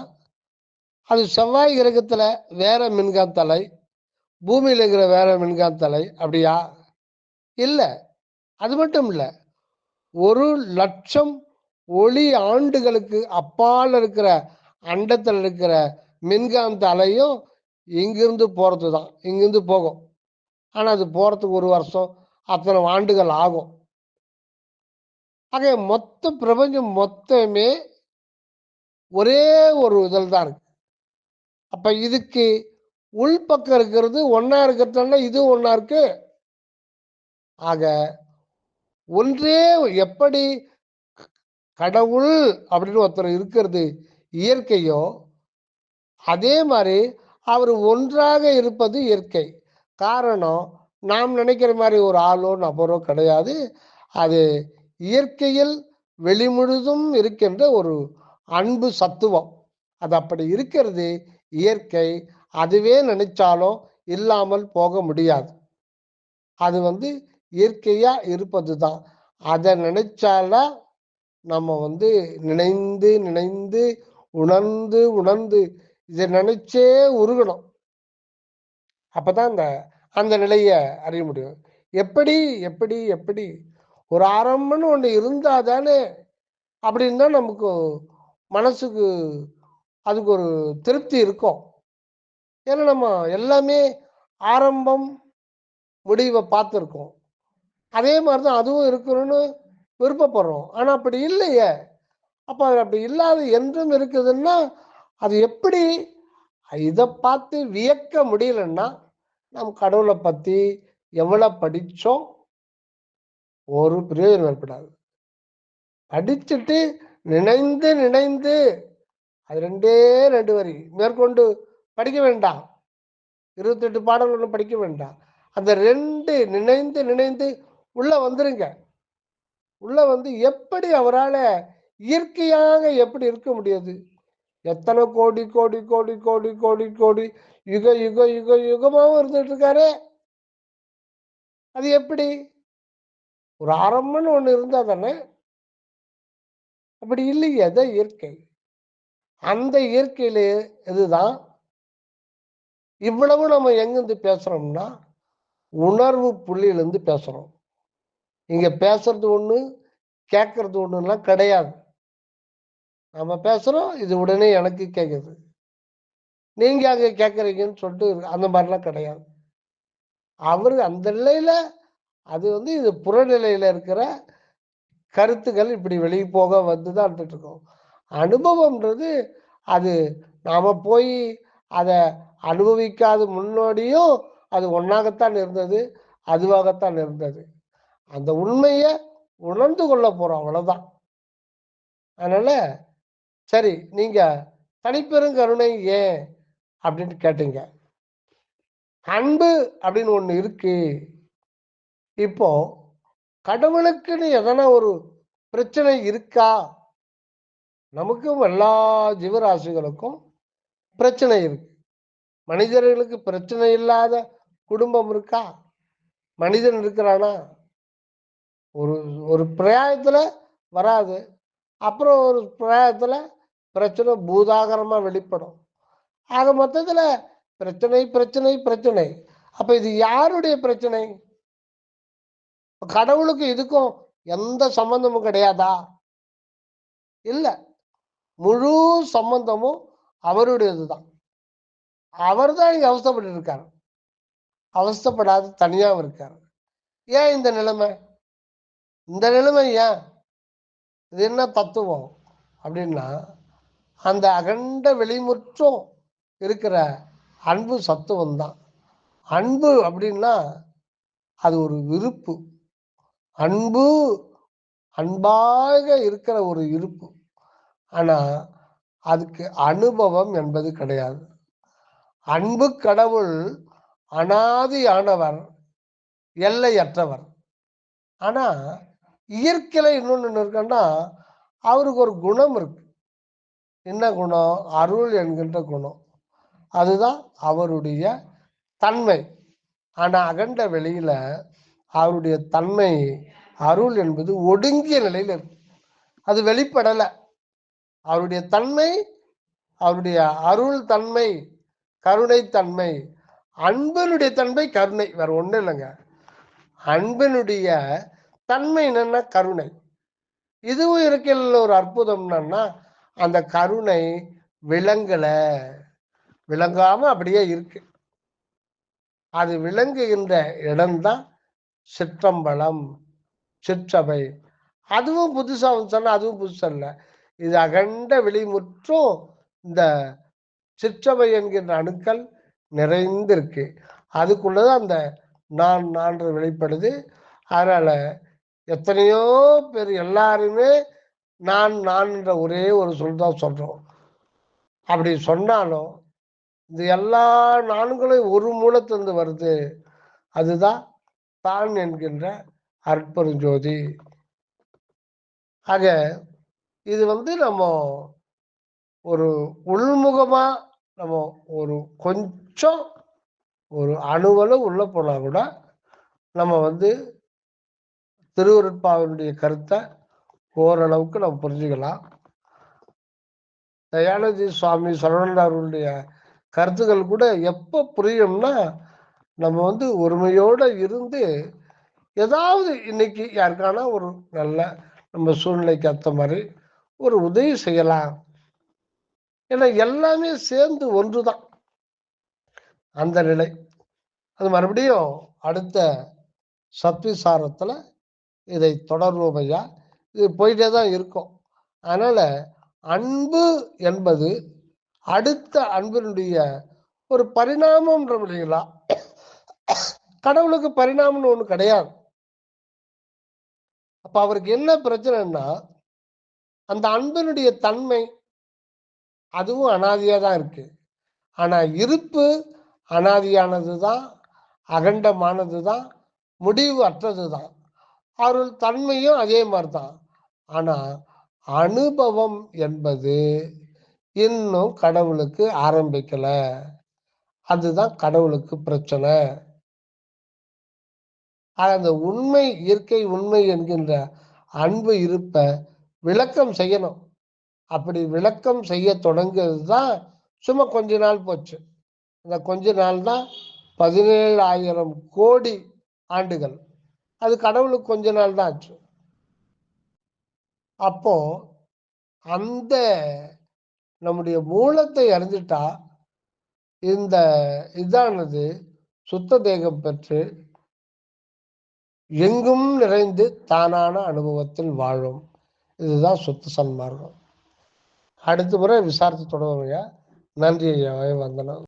S2: அது செவ்வாய் கிரகத்துல வேற மின்காந்த அலை, பூமியில இருக்கிற வேற மின்காந்த அலை அப்படியா? இல்ல. அது மட்டும் இல்ல. 1,00,000 ஒளி ஆண்டுகளுக்கு அப்பால் இருக்கிற அண்டத்தில் இருக்கிற மின்காந்த அலையும் இங்கிருந்து போறது தான். இங்கிருந்து போகும். ஆனா அது போறதுக்கு 1 வருஷம், அத்தனை ஆண்டுகள் ஆகும். ஆக மொத்த பிரபஞ்சம் மொத்தமே ஒரே ஒரு இதில் தான் இருக்கு. அப்ப இதுக்கு உள்பக்கம் இருக்கிறது ஒன்னா இருக்கிறதுனால இது ஒன்னா இருக்கு. ஆக ஒன்றே எப்படி கடவுள் அப்படின்னு ஒருத்தர் இருக்கிறது இயற்கையோ, அதே மாதிரி அவர் ஒன்றாக இருப்பது இயற்கை. காரணம், நாம் நினைக்கிற மாதிரி ஒரு ஆளோ நபரோ கிடையாது. அது இயற்கையில் வெளிமுழுதும் இருக்கின்ற ஒரு அன்பு சத்துவம். அது அப்படி இருக்கிறது இயற்கை. அதுவே நினைச்சாலும் இல்லாமல் போக முடியாது. அது இயற்கையா இருப்பது தான். அதை நினைச்சால நம்ம நினைந்து நினைந்து உணர்ந்து உணர்ந்து இதை நினைச்சே உருகணும். அப்பதான் அந்த நிலைய அறிய முடியும். எப்படி எப்படி எப்படி ஒரு ஆரம்பம்னு ஒண்ணு இருந்தா தானே, அப்படின்னு தான் நமக்கு மனசுக்கு அதுக்கு ஒரு திருப்தி இருக்கும். ஏன்னா நம்ம எல்லாமே ஆரம்பம் முடிவை பார்த்துருக்கோம். அதே மாதிரிதான் அதுவும் இருக்கணும்னு விருப்பப்படுறோம். ஆனா அப்படி இல்லையே. அப்ப அப்படி இல்லாத என்றும் இருக்குதுன்னா அது எப்படி? இதை பார்த்து வியக்க முடியலன்னா நம் கடவுளை பத்தி எவ்வளவு படிச்சோம் ஒரு பிரயோஜனம் ஏற்படாது. படிச்சுட்டு நினைந்து நினைந்து அது 2 வரி மேற்கொண்டு படிக்க வேண்டாம். 28 பாடல் ஒன்று படிக்க வேண்டாம். அந்த 2 நினைந்து நினைந்து உள்ள வந்துருங்க. உள்ள எப்படி அவரால் இயற்கையாக எப்படி இருக்க முடியாது? எத்தனை கோடி கோடி கோடி கோடி கோடி கோடி யுக யுக யுக யுகமாவும் இருந்துட்டு இருக்காரு. அது எப்படி? ஒரு ஆரம்பம்னு ஒண்ணு இருந்தா தானே. அப்படி இல்லையே. அதான் இயற்கை. அந்த இயற்கையில இதுதான் இவ்வளவு நம்ம எங்கிருந்து பேசுறோம்னா உணர்வு புள்ளியிலிருந்து பேசுறோம். இங்க பேசுறது ஒண்ணு, கேட்கறது ஒண்ணுலாம் கிடையாது. நம்ம பேசுறோம், இது உடனே எனக்கு கேட்குது, நீங்க அங்க கேட்கறீங்கன்னு சொல்லிட்டு அந்த மாதிரிலாம் கிடையாது. அவரு அந்த நிலையில அது இது புறநிலையில இருக்கிற கருத்துக்கள் இப்படி வெளியே போக வந்துதான் இருந்துட்டு இருக்கோம். அனுபவம்ன்றது அது நாம போய் அதை அனுபவிக்காத முன்னாடியும் அது ஒன்னாகத்தான் இருந்தது, அதுவாகத்தான் இருந்தது. அந்த உண்மையை உணர்ந்து கொள்ள போறோம், அவ்வளவுதான். அதனால சரி, நீங்க தனிப்பெருங்கருணை ஏன் அப்படின்னு கேட்டீங்க. அன்பு அப்படின்னு ஒண்ணு இருக்கு. இப்போ கடவுளுக்குன்னு எதனா ஒரு பிரச்சனை இருக்கா? நமக்கும் எல்லா ஜீவராசிகளுக்கும் பிரச்சனை இருக்கு. மனிதர்களுக்கு பிரச்சனை இல்லாத குடும்பம் இருக்கா? மனிதன் இருக்கிறானா? ஒரு ஒரு பிரயாயத்துல வராது, அப்புறம் ஒரு பிரயாயத்துல பிரச்சனை பூதாகரமா வெளிப்படும். ஆக மொத்தத்துல பிரச்சனை பிரச்சனை பிரச்சனை. அப்ப இது யாருடைய பிரச்சனை? கடவுளுக்கு இதுக்கும் எந்த சம்பந்தமும் கிடையாதா? இல்ல, முழு சம்பந்தமும் அவருடையதுதான். அவர் தான் இங்க அவஸ்தைப்பட்டு இருக்காரு. அவஸ்தைப்படாது தனியாவும் இருக்காரு. ஏன் இந்த நிலைமை? இந்த நிலைமை ஏன்? இது என்ன தத்துவம் அப்படின்னா, அந்த அகண்ட வெளிமுற்றும் இருக்கிற அன்பு சத்துவம் தான். அன்பு அப்படின்னா அது ஒரு விருப்பு. அன்பு அன்பாக இருக்கிற ஒரு இருப்பு. ஆனா அதுக்கு அனுபவம் என்பது கிடையாது. அன்பு கடவுள் அனாதியானவர், எல்லையற்றவர். ஆனா இயற்கையில இன்னொன்னு இருக்குன்னா அவருக்கு ஒரு குணம் இருக்கு. என்ன குணம்? அருள் என்கின்ற குணம். அதுதான் அவருடைய தன்மை. ஆனா அகண்ட வெளியில
S3: அவருடைய தன்மை அருள் என்பது ஒடுங்கிய நிலையில் இருக்கு. அது வெளிப்படல. அவருடைய தன்மை, அவருடைய அருள் தன்மை, கருணை தன்மை, அன்பினுடைய தன்மை கருணை, வேற ஒண்ணும் இல்லைங்க. அன்பினுடைய தன்மை என்னன்னா கருணை. இதுவும் இருக்கையில் ஒரு அற்புதம் என்னன்னா, அந்த கருணை விளங்காம அப்படியே இருக்கு. அது விளங்குகின்ற இடம்தான் சிற்றம்பலம், சிற்றபை. அதுவும் புதுசா சொன்னா அதுவும் புதுசா இல்லை. இது அகண்ட வெளிமுற்றும் இந்த சிற்றபை என்கின்ற அணுக்கள் நிறைந்திருக்கு. அதுக்குள்ளதான் அந்த நான் வெளிப்படுது. அதனால எத்தனையோ பேர் எல்லாருமே நான் என்ற ஒரே ஒரு சொல் தான் சொல்றோம். அப்படி சொன்னாலும் இந்த எல்லா நான்களும் ஒரு மூலத்திலிருந்து வருது. அதுதான் தான் என்கின்ற அற்பெருஞ்சோதி. ஆக இது நம்ம ஒரு உள்முகமா நம்ம ஒரு கொஞ்சம் ஒரு அணுவலும் உள்ள போனா கூட நம்ம திருவருட்பாவினுடைய கருத்தை ஓரளவுக்கு நம்ம புரிஞ்சுக்கலாம். தயானந்தி சுவாமி சரவணாருடைய கருத்துக்கள் கூட எப்போ புரியும்னா, நம்ம ஒருமையோட இருந்து ஏதாவது இன்னைக்கு யாருக்கான ஒரு நல்ல நம்ம சூழ்நிலைக்கு ஏற்ற மாதிரி ஒரு உதவி செய்யலாம். ஏன்னா எல்லாமே சேர்ந்து ஒன்றுதான் அந்த நிலை. அது மறுபடியும் அடுத்த சத்விசாரத்துல இதை தொடர்வோம் ஐயா. இது போயிட்டே தான் இருக்கும். அதனால அன்பு என்பது அடுத்த அன்பினுடைய ஒரு பரிணாமம் இல்லைங்களா? கடவுளுக்கு பரிணாமம்னு ஒண்ணு கிடையாது. அப்ப அவருக்கு என்ன பிரச்சனைன்னா, அந்த அன்பினுடைய தன்மை அதுவும் அனாதியா தான் இருக்கு. ஆனா இருப்பு அனாதியானதுதான், அகண்டமானதுதான், முடிவு அற்றதுதான். அருள் தன்மையும் அதே மாதிரிதான். ஆனா அனுபவம் என்பது இன்னும் கடவுளுக்கு ஆரம்பிக்கல. அதுதான் கடவுளுக்கு பிரச்சனை. அந்த உண்மை, இயற்கை உண்மை என்கின்ற அன்பு இருப்ப விளக்கம் செய்யணும். அப்படி விளக்கம் செய்ய தொடங்குறது தான் சும்மா கொஞ்ச நாள் போச்சு. இந்த கொஞ்ச நாள் தான் 17,000 கோடி ஆண்டுகள். அது கடவுளுக்கு கொஞ்ச நாள் தான் ஆச்சு. அப்போ அந்த நம்முடைய மூலத்தை அறிஞ்சிட்டா இந்த இதானது சுத்த தேகம் பெற்று எங்கும் நிறைந்து தானான அனுபவத்தில் வாழும். இதுதான் சுத்த சன்மார்க்கம். அடுத்த முறை விசாரித்து தொடருங்க. நன்றி ஐயா. வந்தனம்.